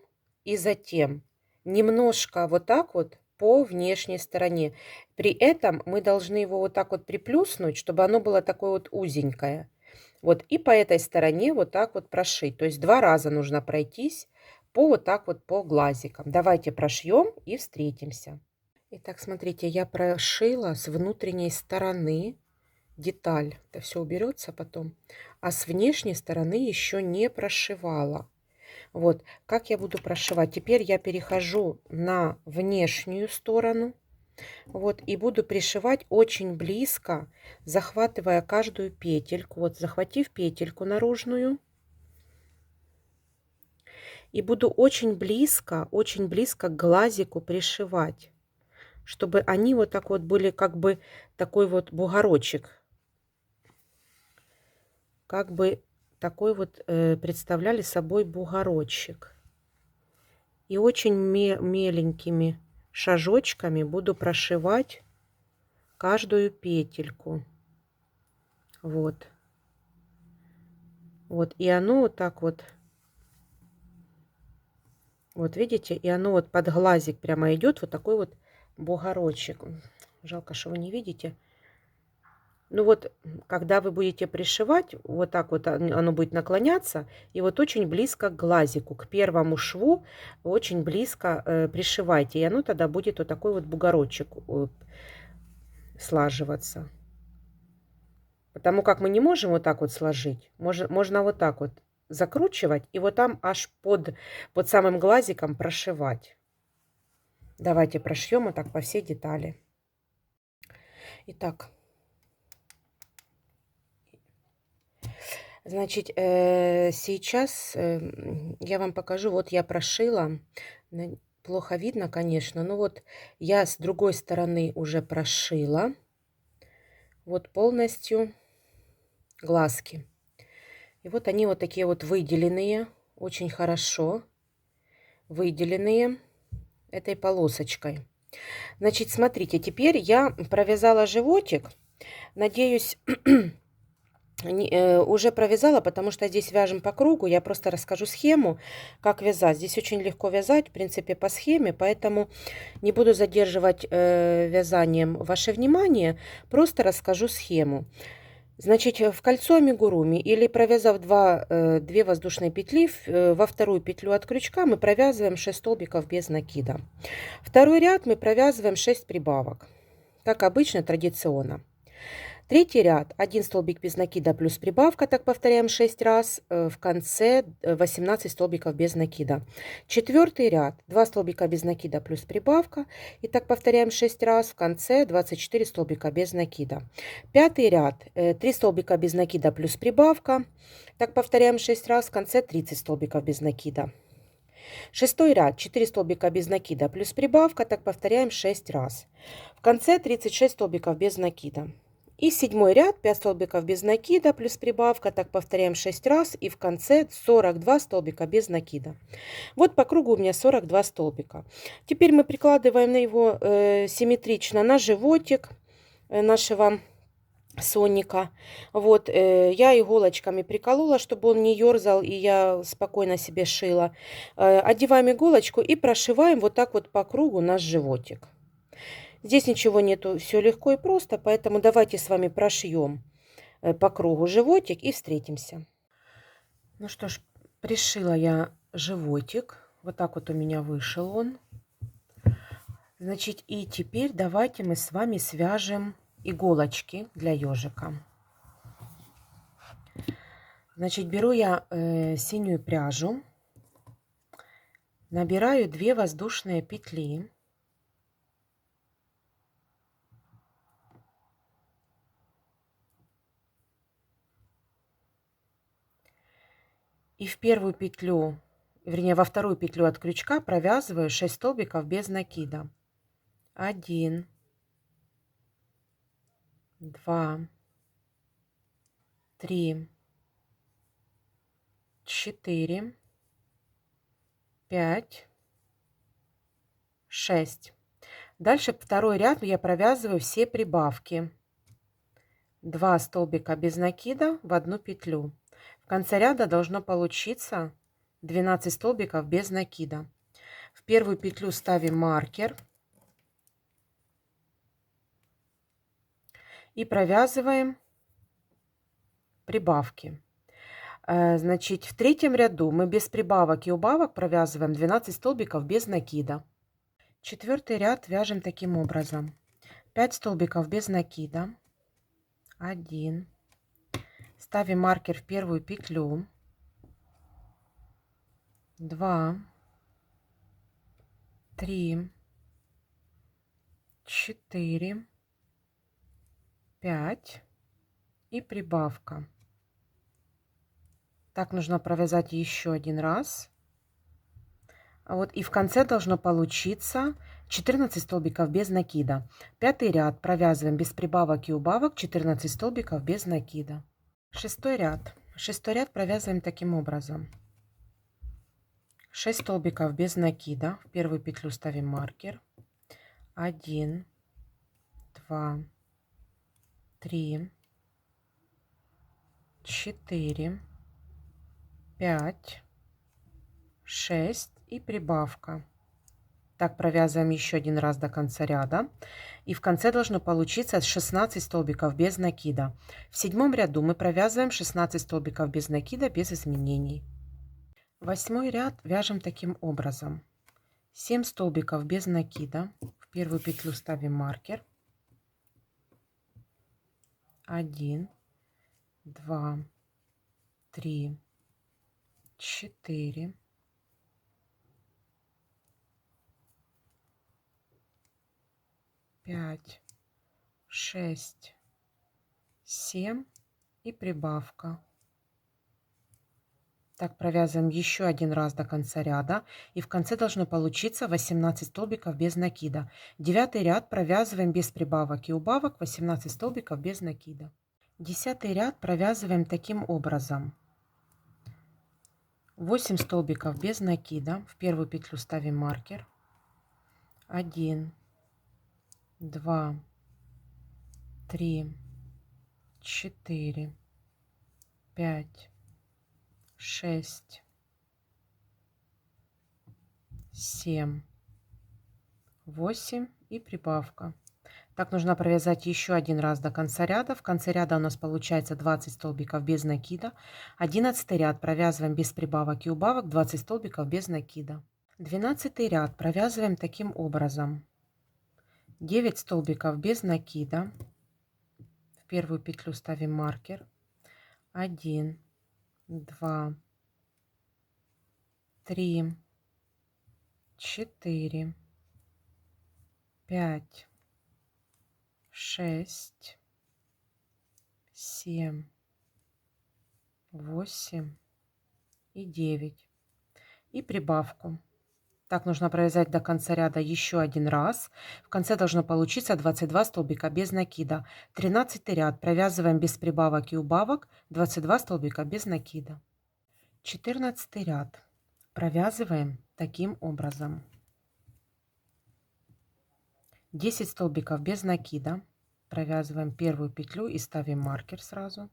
немножко вот так вот по внешней стороне. При этом мы должны его вот так вот приплюснуть, чтобы оно было такое вот узенькое. Вот и по этой стороне вот так вот прошить. То есть 2 раза нужно пройтись по вот так вот по глазикам. Давайте прошьем и встретимся. Итак, смотрите, я прошила с внутренней стороны деталь. Это все уберется потом. А с внешней стороны еще не прошивала. Вот, как я буду прошивать? Теперь я перехожу на внешнюю сторону. Вот, и буду пришивать очень близко, захватывая каждую петельку. Вот, захватив петельку наружную. И буду очень близко к глазику пришивать, чтобы они вот так вот были, как бы такой вот бугорочек. Как бы такой вот представляли собой бугорочек. И очень меленькими шажочками буду прошивать каждую петельку. Вот. Вот. И оно вот так вот. Вот видите? И оно вот под глазик прямо идет. Вот такой вот бугорочек. Жалко, что вы не видите. Ну вот, когда вы будете пришивать, вот так вот оно будет наклоняться, и вот очень близко к глазику, к первому шву очень близко пришивайте, и оно тогда будет вот такой вот бугорочек слаживаться. Потому как мы не можем вот так вот сложить, можно вот так вот закручивать, и вот там аж под самым глазиком прошивать. Давайте прошьем вот так по всей детали. Итак. Значит, сейчас я вам покажу. Вот я прошила. Плохо видно, конечно. Но вот я с другой стороны уже прошила. Вот полностью глазки. И вот они вот такие вот выделенные. Очень хорошо выделенные этой полосочкой. Значит, смотрите, теперь я провязала животик. Надеюсь... уже провязала, потому что здесь вяжем по кругу. Я просто расскажу схему, как вязать. Здесь очень легко вязать, в принципе, по схеме, поэтому не буду задерживать вязанием ваше внимание, просто расскажу схему. Значит, в кольцо амигуруми или провязав 2 воздушные петли, во вторую петлю от крючка мы провязываем 6 столбиков без накида. Второй ряд мы провязываем 6 прибавок, как обычно, традиционно. Третий ряд, 1 столбик без накида плюс прибавка, так повторяем 6 раз, в конце 18 столбиков без накида. Четвертый ряд, 2 столбика без накида плюс прибавка, и так повторяем 6 раз, в конце 24 столбика без накида. Пятый ряд, 3 столбика без накида плюс прибавка, так повторяем 6 раз, в конце 30 столбиков без накида. Шестой ряд, 4 столбика без накида плюс прибавка, так повторяем 6 раз. В конце 36 столбиков без накида. И седьмой ряд, 5 столбиков без накида плюс прибавка, так повторяем 6 раз. И в конце 42 столбика без накида. Вот по кругу у меня 42 столбика. Теперь мы прикладываем на его симметрично на животик нашего сонника. Вот, я иголочками приколола, чтобы он не ерзал, и я спокойно себе шила. Одеваем иголочку и прошиваем вот так вот по кругу наш животик. Здесь ничего нету, все легко и просто, поэтому давайте с вами прошьем по кругу животик и встретимся. Ну что ж, пришила я животик. Вот так вот у меня вышел он. Значит, и теперь давайте мы с вами свяжем иголочки для ежика. Значит, беру я синюю пряжу, набираю 2 воздушные петли. И в первую петлю, вернее, во вторую петлю от крючка провязываю 6 столбиков без накида. 1, 2, 3, 4, 5, 6. Дальше второй ряд я провязываю все прибавки. 2 столбика без накида в одну петлю. В конце ряда должно получиться 12 столбиков без накида. В первую петлю ставим маркер и провязываем прибавки. Значит, в третьем ряду мы без прибавок и убавок провязываем 12 столбиков без накида. Четвертый ряд вяжем таким образом. 5 столбиков без накида. 1. Ставим маркер в первую петлю. 2, 3, 4, 5 и прибавка. Так нужно провязать еще один раз. Вот, и в конце должно получиться 14 столбиков без накида. Пятый ряд провязываем без прибавок и убавок 14 столбиков без накида. Шестой ряд. Шестой ряд провязываем таким образом. 6 столбиков без накида. В первую петлю ставим маркер. 1, 2, 3, 4, 5, 6 и прибавка. Так провязываем еще один раз до конца ряда. И в конце должно получиться 16 столбиков без накида. В седьмом ряду мы провязываем 16 столбиков без накида без изменений. Восьмой ряд вяжем таким образом. 7 столбиков без накида. В первую петлю ставим маркер. 1, 2, 3, 4, 5, 6, 7 и прибавка. Так провязываем еще один раз до конца ряда. И в конце должно получиться 18 столбиков без накида. Девятый ряд провязываем без прибавок и убавок 18 столбиков без накида. Десятый ряд провязываем таким образом. 8 столбиков без накида. В первую петлю ставим маркер. 1, 2, 3, 4, 5, 6, 7, 8 и прибавка. Так нужно провязать еще один раз до конца ряда. В конце ряда у нас получается 20 столбиков без накида. 11 ряд провязываем без прибавок и убавок, 20 столбиков без накида. 12 ряд провязываем таким образом. 9 столбиков без накида. В первую петлю ставим маркер. 1, 2, 3, 4, 5, 6, 7, 8 и 9. И прибавку. Так нужно провязать до конца ряда еще один раз. В конце должно получиться 22 столбика без накида. 13 ряд провязываем без прибавок и убавок, 22 столбика без накида. 14 ряд провязываем таким образом. 10 столбиков без накида. Провязываем первую петлю и ставим маркер сразу.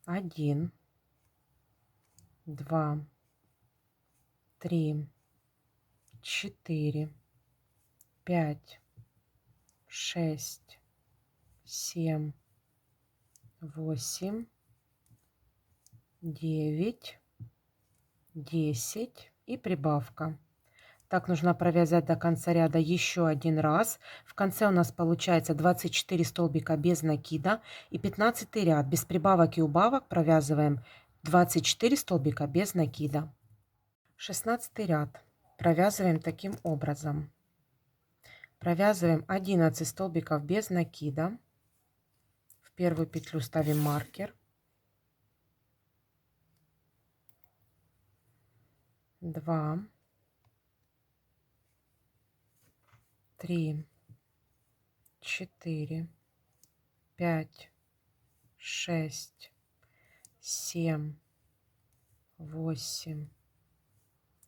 1, 2, 3, 4, 5, 6, 7, 8, 9, 10 и прибавка. Так нужно провязать до конца ряда еще один раз. В конце у нас получается 24 столбика без накида и 15 ряд без прибавок и убавок провязываем 24 столбика без накида. 16 ряд провязываем таким образом. Провязываем 11 столбиков без накида. В первую петлю ставим маркер. 2, 3, 4, 5, 6, 7, 8,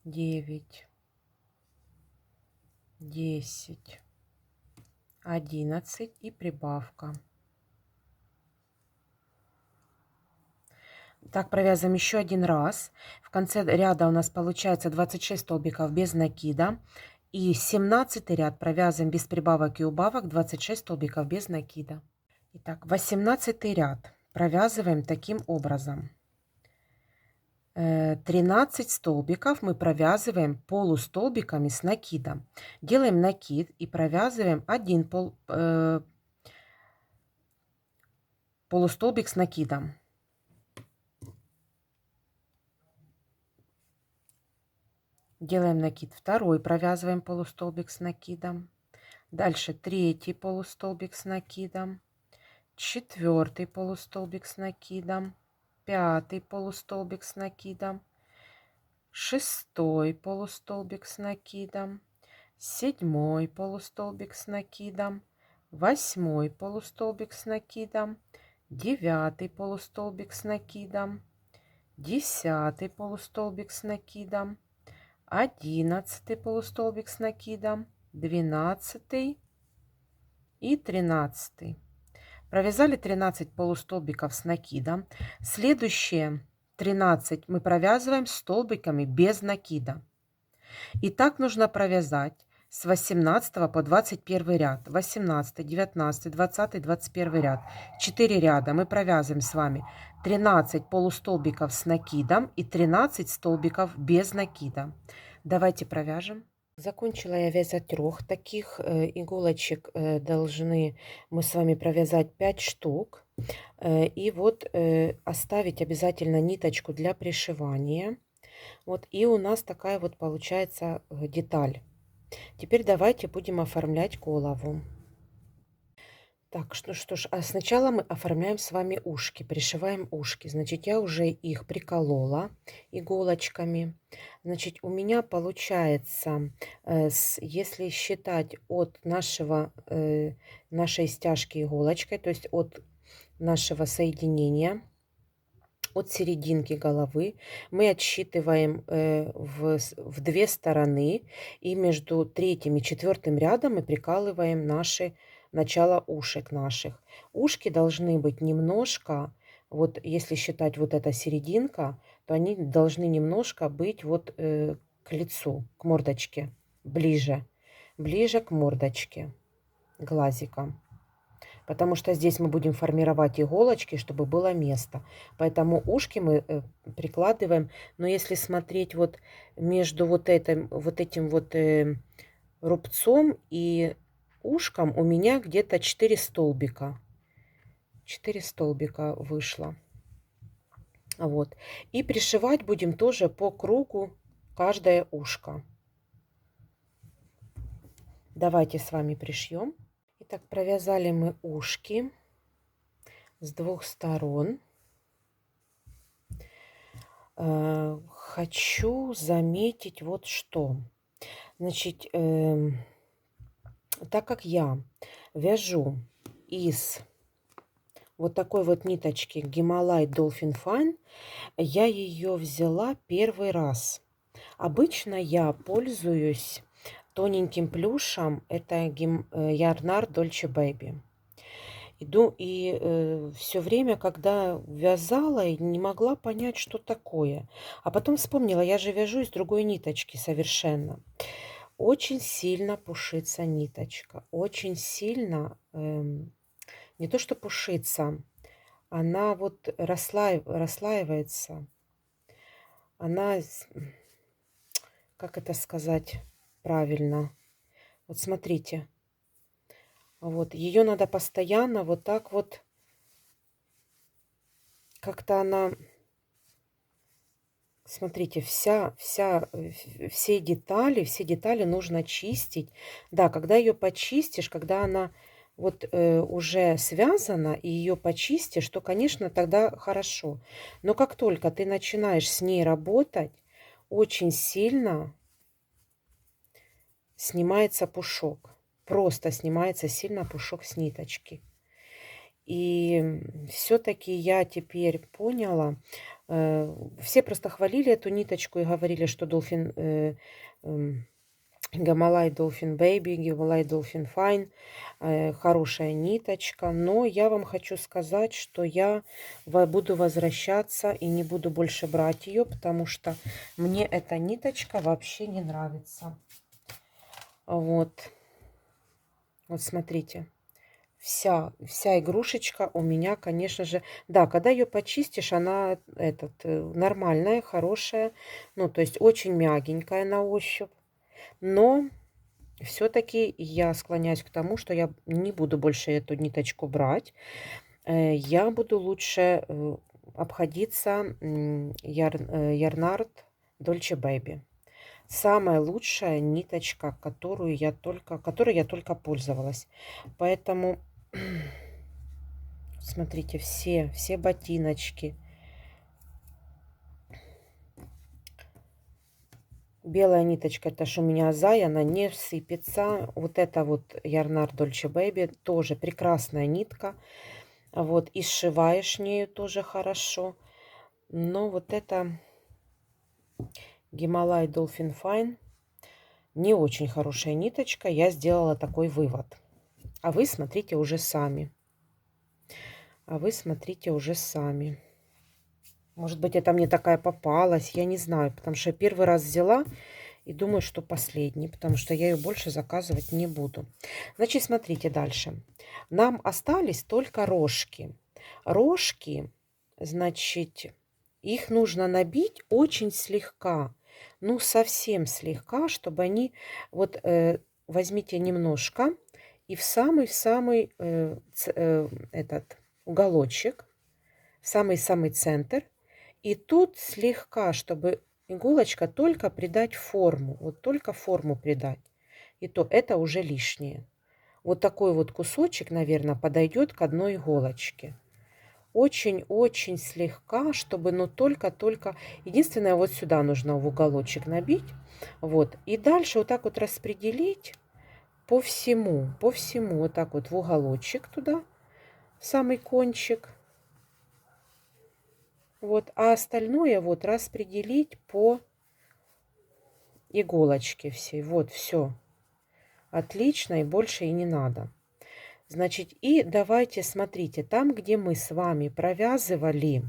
9, 10, 11 и прибавка. Так провязываем еще один раз. В конце ряда у нас получается 26 столбиков без накида. И 17 ряд провязываем без прибавок и убавок, 26 столбиков без накида. Итак, 18 ряд провязываем таким образом. 13 столбиков мы провязываем полустолбиками с накидом. Делаем накид и провязываем один полустолбик с накидом. Делаем накид второй, провязываем полустолбик с накидом. Дальше третий полустолбик с накидом. Четвертый полустолбик с накидом. Пятый полустолбик с накидом. Шестой полустолбик с накидом. Седьмой полустолбик с накидом. Восьмой полустолбик с накидом. Девятый полустолбик с накидом. 10 полустолбик с накидом. 11 полустолбик с накидом, 12 и 13. Провязали 13 полустолбиков с накидом. Следующие 13 мы провязываем столбиками без накида. И так нужно провязать с 18 по 21 ряд. 18, 19, 20, 21 ряд. 4 ряда мы провязываем с вами 13 полустолбиков с накидом и 13 столбиков без накида. Давайте провяжем. Закончила я вязать 3 таких иголочек. Должны мы с вами провязать 5 штук. И вот оставить обязательно ниточку для пришивания. Вот, и у нас такая вот получается деталь. Теперь давайте будем оформлять голову. Так, что ж, а сначала мы оформляем с вами ушки, пришиваем ушки. Значит, я уже их приколола иголочками. Значит, у меня получается, если считать от нашей стяжки иголочкой, то есть от нашего соединения, от серединки головы, мы отсчитываем в 2 стороны, и между 3-м и 4-м рядом мы прикалываем наши начала ушек наших. Ушки должны быть немножко, вот если считать вот эта серединка, то они должны немножко быть вот к лицу, к мордочке, ближе, ближе к мордочке, глазикам. Потому что здесь мы будем формировать иголочки, чтобы было место. Поэтому ушки мы прикладываем. Но если смотреть вот между вот этим вот рубцом и ушком, у меня где-то 4 столбика. 4 столбика вышло. Вот. И пришивать будем тоже по кругу каждое ушко. Давайте с вами пришьем. Итак, провязали мы ушки с двух сторон. Хочу заметить вот что. Значит, так как я вяжу из вот такой вот ниточки Гималай Dolphin Fine, я ее взяла первый раз. Обычно я пользуюсь тоненьким плюшем. Это Ярнар Dolce Baby. Иду и все время, когда вязала, не могла понять, что такое. А потом вспомнила, я же вяжу из другой ниточки совершенно. Очень сильно пушится ниточка. Очень сильно, не то что пушится, она вот расслаивается. Она, как это сказать правильно? Вот смотрите. Вот, ее надо постоянно вот так вот, как-то она, смотрите, все детали нужно чистить. Да, когда ее почистишь, когда она вот уже связана, и ее почистишь, то, конечно, тогда хорошо. Но как только ты начинаешь с ней работать, очень сильно снимается пушок. Просто снимается сильно пушок с ниточки. И все-таки я теперь поняла, все просто хвалили эту ниточку и говорили, что Гималай Dolphin Baby, Гималай Dolphin Fine, хорошая ниточка. Но я вам хочу сказать, что я буду возвращаться и не буду больше брать ее, потому что мне эта ниточка вообще не нравится. Вот, вот смотрите. Вся игрушечка у меня, конечно же, да, когда ее почистишь, она нормальная, хорошая, ну, то есть очень мягенькая на ощупь, но все-таки я склоняюсь к тому, что я не буду больше эту ниточку брать, я буду лучше обходиться Ярнард Dolce Baby. Самая лучшая ниточка, которой я только пользовалась. Поэтому смотрите, все ботиночки. Белая ниточка, это ж у меня Азай, она не сыпется. Вот это вот Ярнар Dolce Baby, тоже прекрасная нитка. Вот, и сшиваешь нею тоже хорошо. Но вот это Гималай Dolphin Fine не очень хорошая ниточка. Я сделала такой вывод. А вы смотрите уже сами. Может быть, это мне такая попалась, я не знаю, потому что я первый раз взяла и думаю, что последний, потому что я ее больше заказывать не буду. Значит, смотрите дальше. Нам остались только рожки. Рожки, значит, их нужно набить очень слегка, ну совсем слегка, чтобы они, вот возьмите немножко и в самый-самый этот уголочек, в самый-самый центр. И тут слегка, чтобы иголочка только придать форму. Вот только форму придать. И то это уже лишнее. Вот такой вот кусочек, наверное, подойдет к одной иголочке. Очень-очень слегка, чтобы, ну, только-только... Единственное, вот сюда нужно в уголочек набить. Вот. И дальше вот так вот распределить по всему. Вот так вот в уголочек туда, в самый кончик. Вот, а остальное вот распределить по иголочке всей. Вот, все. Отлично, и больше и не надо. Значит, и давайте, смотрите, там, где мы с вами провязывали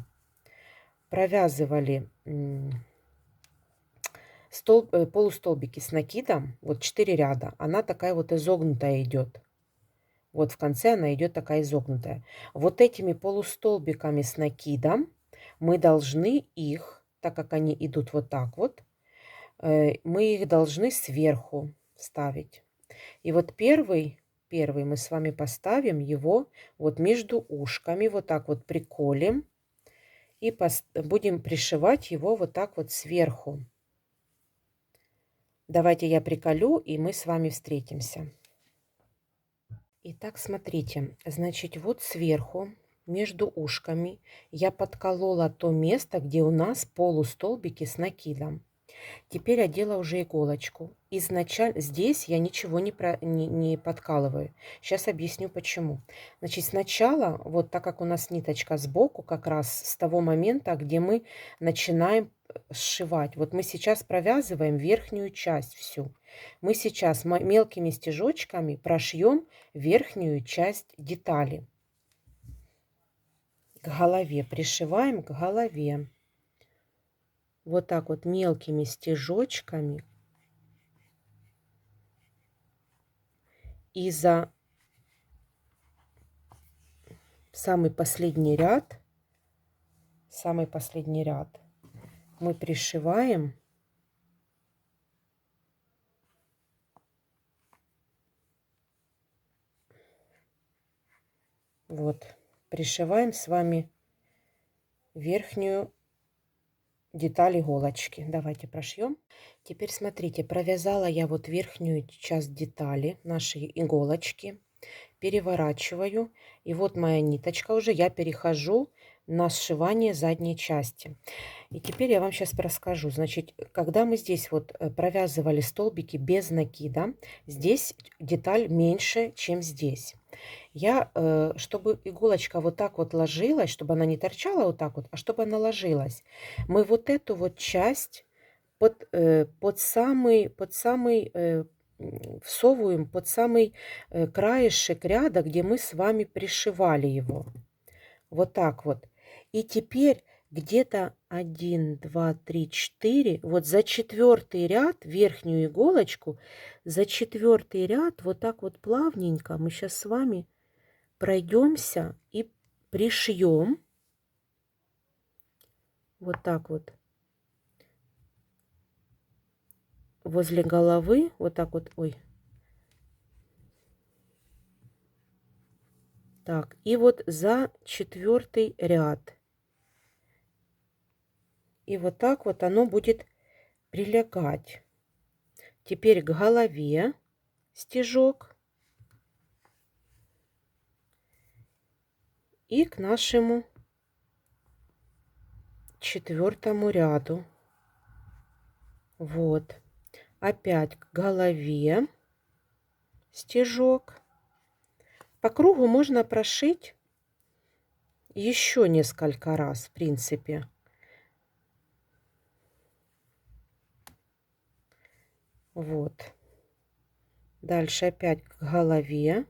полустолбики с накидом, вот 4 ряда, она такая вот изогнутая идет. Вот в конце она идет такая изогнутая. Вот этими полустолбиками с накидом мы должны их, так как они идут вот так вот, мы их должны сверху ставить. И вот первый мы с вами поставим его вот между ушками, вот так вот приколем и будем пришивать его вот так вот сверху. Давайте я приколю, и мы с вами встретимся. Итак, смотрите, значит, вот сверху между ушками я подколола то место, где у нас полустолбики с накидом. Теперь одела уже иголочку. Изначально здесь я ничего не подкалываю. Сейчас объясню почему. Значит, сначала, вот так как у нас ниточка сбоку, как раз с того момента, где мы начинаем сшивать. Вот мы сейчас провязываем верхнюю часть всю. Мы сейчас мелкими стежочками прошьем верхнюю часть детали. К голове пришиваем к голове. Вот так вот мелкими стежочками. И за самый последний ряд мы пришиваем вот, пришиваем с вами верхнюю деталь иголочки. Давайте прошьем. Теперь смотрите, провязала я вот верхнюю часть детали нашей иголочки, переворачиваю, и вот моя ниточка уже, я перехожу на сшивание задней части. И теперь я вам сейчас расскажу. Значит, когда мы здесь вот провязывали столбики без накида, здесь деталь меньше, чем здесь. Я, чтобы иголочка вот так вот ложилась, чтобы она не торчала вот так вот, а чтобы она ложилась, мы вот эту вот часть под самый всовываем под самый краешек ряда, где мы с вами пришивали его. Вот так вот. И теперь где-то 1, 2, 3, 4, вот за 4-й ряд, верхнюю иголочку, за 4-й ряд, вот так вот плавненько мы сейчас с вами пройдемся и пришьем. Вот так вот. Возле головы, вот так вот, ой. Так, и вот за 4-й ряд. И вот так вот оно будет прилегать. Теперь к голове стежок и к нашему 4-му ряду. Вот. Опять к голове стежок. По кругу можно прошить еще несколько раз, в принципе. Вот. Дальше опять к голове.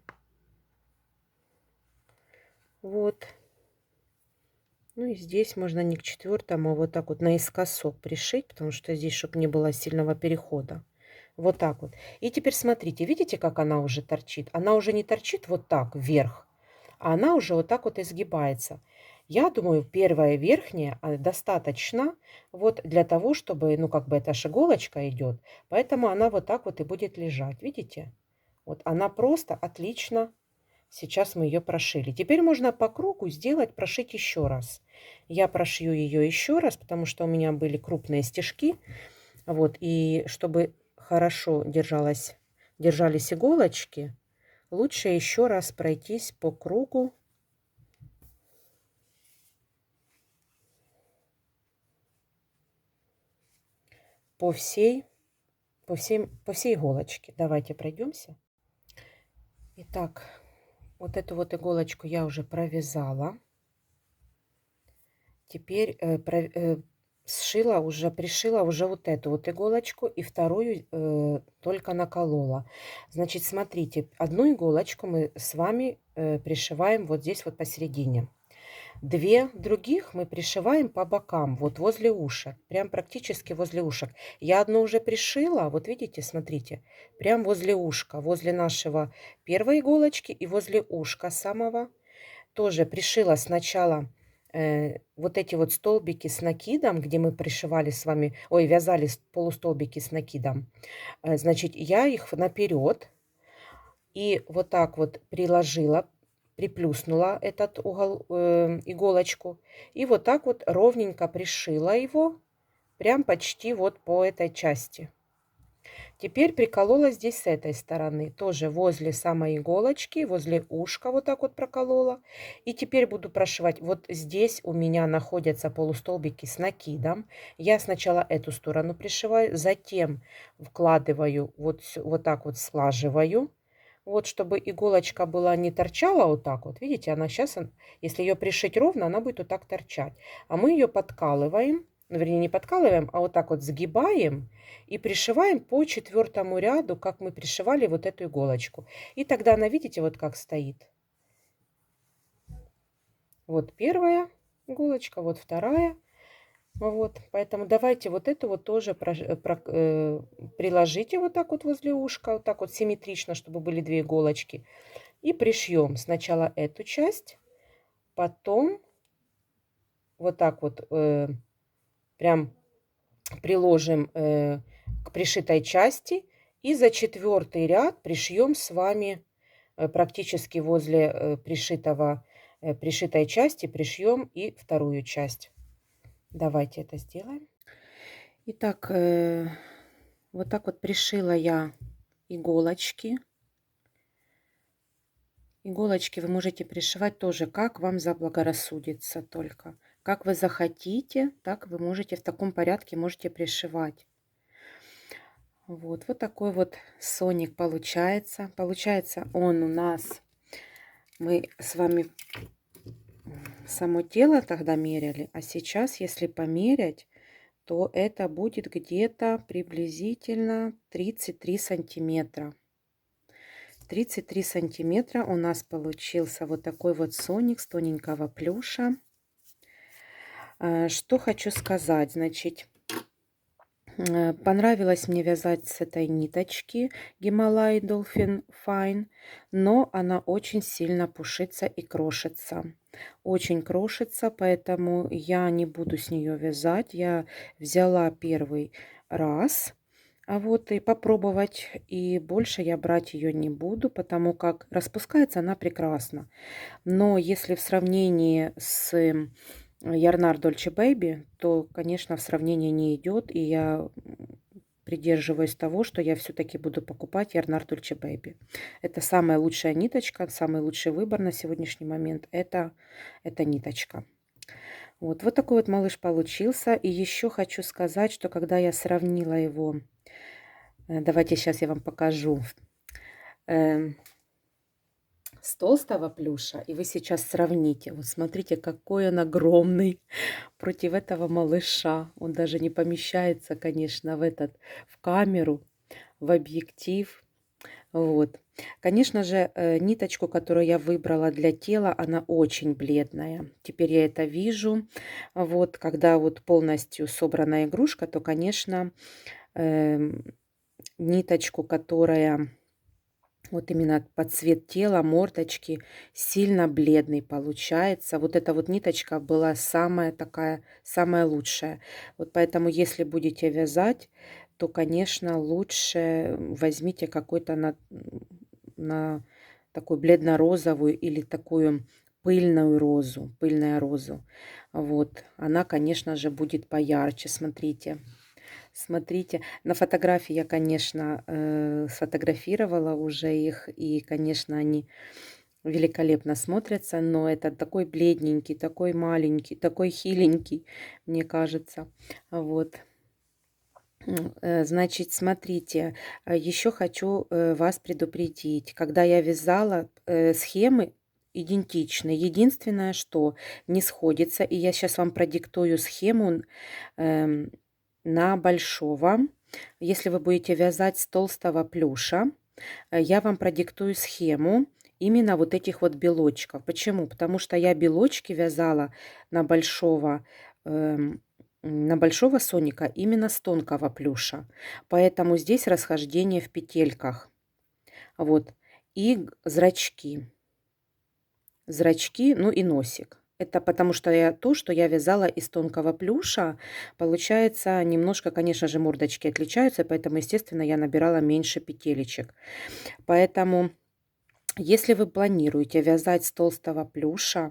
Вот. Ну и здесь можно не к 4-му, а вот так вот наискосок пришить, потому что здесь, чтобы не было сильного перехода. Вот так вот. И теперь смотрите, видите, как она уже торчит? Она уже не торчит вот так вверх, а она уже вот так вот изгибается. Я думаю, первая верхняя достаточно вот для того, чтобы, ну, как бы эта ж иголочка идет, поэтому она вот так вот и будет лежать. Видите? Вот она просто отлично. Сейчас мы ее прошили. Теперь можно по кругу сделать, прошить еще раз. Я прошью ее еще раз, потому что у меня были крупные стежки. Вот, и чтобы хорошо держались иголочки, лучше еще раз пройтись по кругу. По всей иголочке. Давайте пройдемся. Итак, вот эту вот иголочку я уже провязала. Теперь сшила уже, пришила уже вот эту вот иголочку и вторую только наколола. Значит, смотрите, одну иголочку мы с вами пришиваем вот здесь вот посередине. Две других мы пришиваем по бокам, вот возле ушек, прям практически возле ушек. Я одну уже пришила, вот видите, смотрите, прям возле ушка, возле нашего первой иголочки и возле ушка самого. Тоже пришила сначала вот эти вот столбики с накидом, где мы пришивали с вами, ой, вязали полустолбики с накидом. Значит, я их наперед и вот так вот приложила, приплюснула этот угол, иголочку. И вот так вот ровненько пришила его, прям почти вот по этой части. Теперь приколола здесь с этой стороны, тоже возле самой иголочки, возле ушка вот так вот проколола. И теперь буду прошивать. Вот здесь у меня находятся полустолбики с накидом. Я сначала эту сторону пришиваю, затем вкладываю, вот так вот слаживаю. Вот, чтобы иголочка была не торчала вот так вот. Видите, она сейчас, если ее пришить ровно, она будет вот так торчать. А мы ее подкалываем, ну, вернее, не подкалываем, а вот так вот сгибаем и пришиваем по четвертому ряду, как мы пришивали вот эту иголочку. И тогда она, видите, вот как стоит. Вот первая иголочка, вот вторая. Вот, поэтому давайте вот эту вот тоже приложите вот так вот возле ушка, вот так вот симметрично, чтобы были две иголочки. И пришьем сначала эту часть, потом вот так вот прям приложим к пришитой части. И за четвертый ряд пришьем с вами практически возле пришитой части пришьем и вторую часть. Давайте это сделаем. Итак, вот так вот пришила я иголочки. Иголочки вы можете пришивать тоже, как вам заблагорассудится только. Как вы захотите, так вы можете в таком порядке можете пришивать. Вот, вот такой вот соник получается. Получается он у нас, мы с вами само тело тогда меряли, а сейчас, если померять, то это будет где-то приблизительно 33 сантиметра. 33 сантиметра у нас получился вот такой вот соник с тоненького плюша. Что хочу сказать, значит, понравилось мне вязать с этой ниточки Гималай Dolphin Fine, но она очень сильно пушится и крошится. Очень крошится, поэтому я не буду с нее вязать. Я взяла первый раз, а вот и попробовать, и больше я брать ее не буду, потому как распускается она прекрасно. Но если в сравнении с Ярнар Дольче Бэйби, то, конечно, в сравнении не идет, и я придерживаюсь того, что я все-таки буду покупать Ярнар Дольче Бэйби. Это самая лучшая ниточка, самый лучший выбор на сегодняшний момент. Это ниточка. Вот, вот такой вот малыш получился. И еще хочу сказать, что когда я сравнила его, давайте сейчас я вам покажу, с толстого плюша, и вы сейчас сравните. Вот смотрите, какой он огромный против этого малыша. Он даже не помещается, конечно, в камеру, в объектив. Вот. Конечно же, ниточку, которую я выбрала для тела, она очень бледная. Теперь я это вижу. Вот, когда вот полностью собрана игрушка, то, конечно, ниточку, которая вот именно под цвет тела, мордочки, сильно бледный получается. Вот эта вот ниточка была самая такая, самая лучшая. Вот поэтому, если будете вязать, то, конечно, лучше возьмите какой-то на такую бледно-розовую или такую пыльную розу, пыльная розу. Вот, она, конечно же, будет поярче, смотрите. Смотрите, на фотографии я, конечно, сфотографировала уже их, и, конечно, они великолепно смотрятся, но это такой бледненький, такой маленький, такой хиленький, мне кажется. Вот. Значит, смотрите, еще хочу вас предупредить. Когда я вязала схемы, идентичны. Единственное, что не сходится, и я сейчас вам продиктую схему на большого. Если вы будете вязать с толстого плюша, я вам продиктую схему именно вот этих вот белочков. Почему? Потому что я белочки вязала на большого соника именно с тонкого плюша. Поэтому здесь расхождение в петельках. Вот. И зрачки. Зрачки, ну и носик. Это потому что что я вязала из тонкого плюша. Получается, немножко, конечно же, мордочки отличаются, поэтому, естественно, я набирала меньше петелечек. Поэтому, если вы планируете вязать с толстого плюша,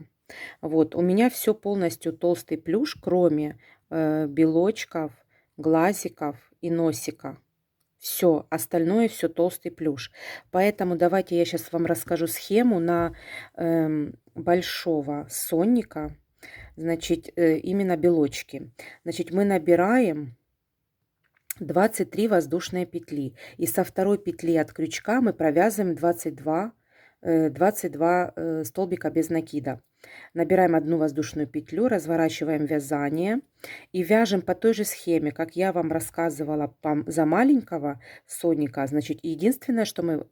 вот, у меня все полностью толстый плюш, кроме белочков, глазиков и носика. Все, остальное все толстый плюш. Поэтому давайте я сейчас вам расскажу схему на большого сонника, значит, именно белочки. Значит, мы набираем 23 воздушные петли. И со второй петли от крючка мы провязываем 22 столбика без накида. Набираем одну воздушную петлю, разворачиваем вязание и вяжем по той же схеме, как я вам рассказывала за маленького соника. Значит, единственное, что мы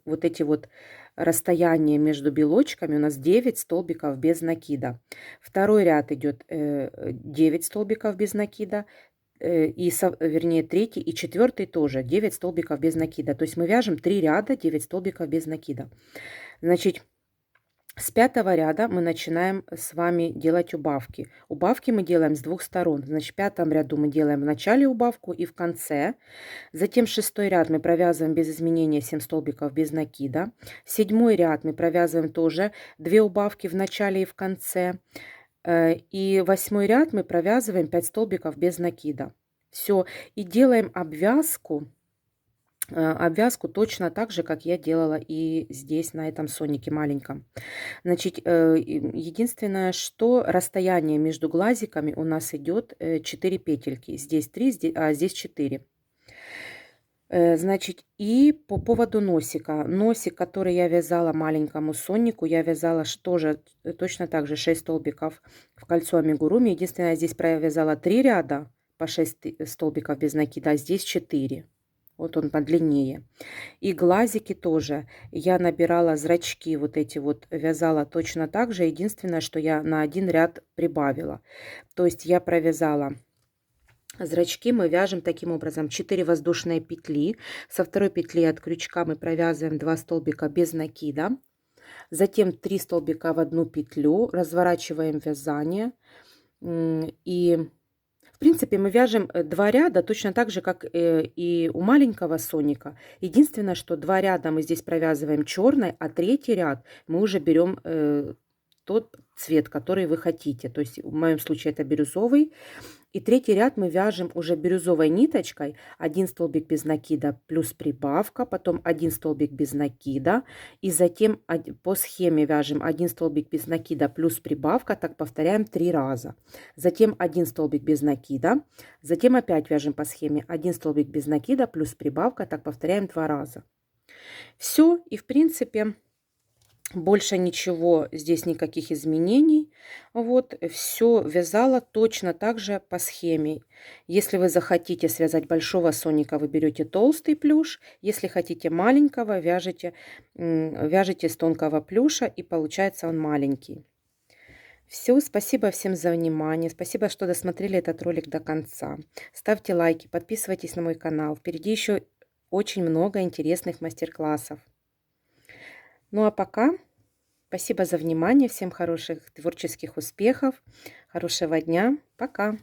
вот эти вот расстояния между белочками у нас 9 столбиков без накида. Второй ряд идет 9 столбиков без накида. Вернее, третий и четвертый тоже 9 столбиков без накида. То есть мы вяжем 3 ряда, 9 столбиков без накида. Значит, с 5-го ряда мы начинаем с вами делать убавки. Убавки мы делаем с двух сторон. Значит, в 5-м ряду мы делаем в начале убавку и в конце. Затем 6-й ряд мы провязываем без изменения 7 столбиков без накида. 7-й ряд мы провязываем тоже 2 убавки в начале и в конце. И 8-й ряд мы провязываем 5 столбиков без накида. Все. И делаем обвязку точно так же, как я делала и здесь, на этом сонике маленьком. Значит, единственное, что расстояние между глазиками у нас идет 4 петельки. Здесь 3, а здесь 4. Значит, и по поводу носика. Носик, который я вязала маленькому соннику, я вязала тоже точно так же 6 столбиков в кольцо амигуруми. Единственное, я здесь провязала 3 ряда по 6 столбиков без накида, а здесь 4. Вот он подлиннее. И глазики тоже. Я набирала зрачки, вот эти вот вязала точно так же. Единственное, что я на один ряд прибавила. То есть я провязала зрачки, мы вяжем таким образом 4 воздушные петли. Со второй петли от крючка мы провязываем 2 столбика без накида. Затем 3 столбика в одну петлю. Разворачиваем вязание. И в принципе мы вяжем 2 ряда точно так же, как и у маленького соника. Единственное, что 2 ряда мы здесь провязываем черной, а 3-й ряд мы уже берем тот цвет, который вы хотите. То есть в моем случае это бирюзовый. И 3-й ряд мы вяжем уже бирюзовой ниточкой. 1 столбик без накида плюс прибавка, потом 1 столбик без накида. И затем по схеме вяжем 1 столбик без накида плюс прибавка. Так повторяем 3 раза. Затем 1 столбик без накида. Затем опять вяжем по схеме 1 столбик без накида плюс прибавка. Так повторяем 2 раза. Все. И в принципе... Больше ничего, здесь никаких изменений. Вот, все вязала точно так же по схеме. Если вы захотите связать большого соника, вы берете толстый плюш. Если хотите маленького, вяжете с тонкого плюша, и получается он маленький. Все, спасибо всем за внимание. Спасибо, что досмотрели этот ролик до конца. Ставьте лайки, подписывайтесь на мой канал. Впереди еще очень много интересных мастер-классов. Ну а пока, спасибо за внимание, всем хороших творческих успехов, хорошего дня, пока!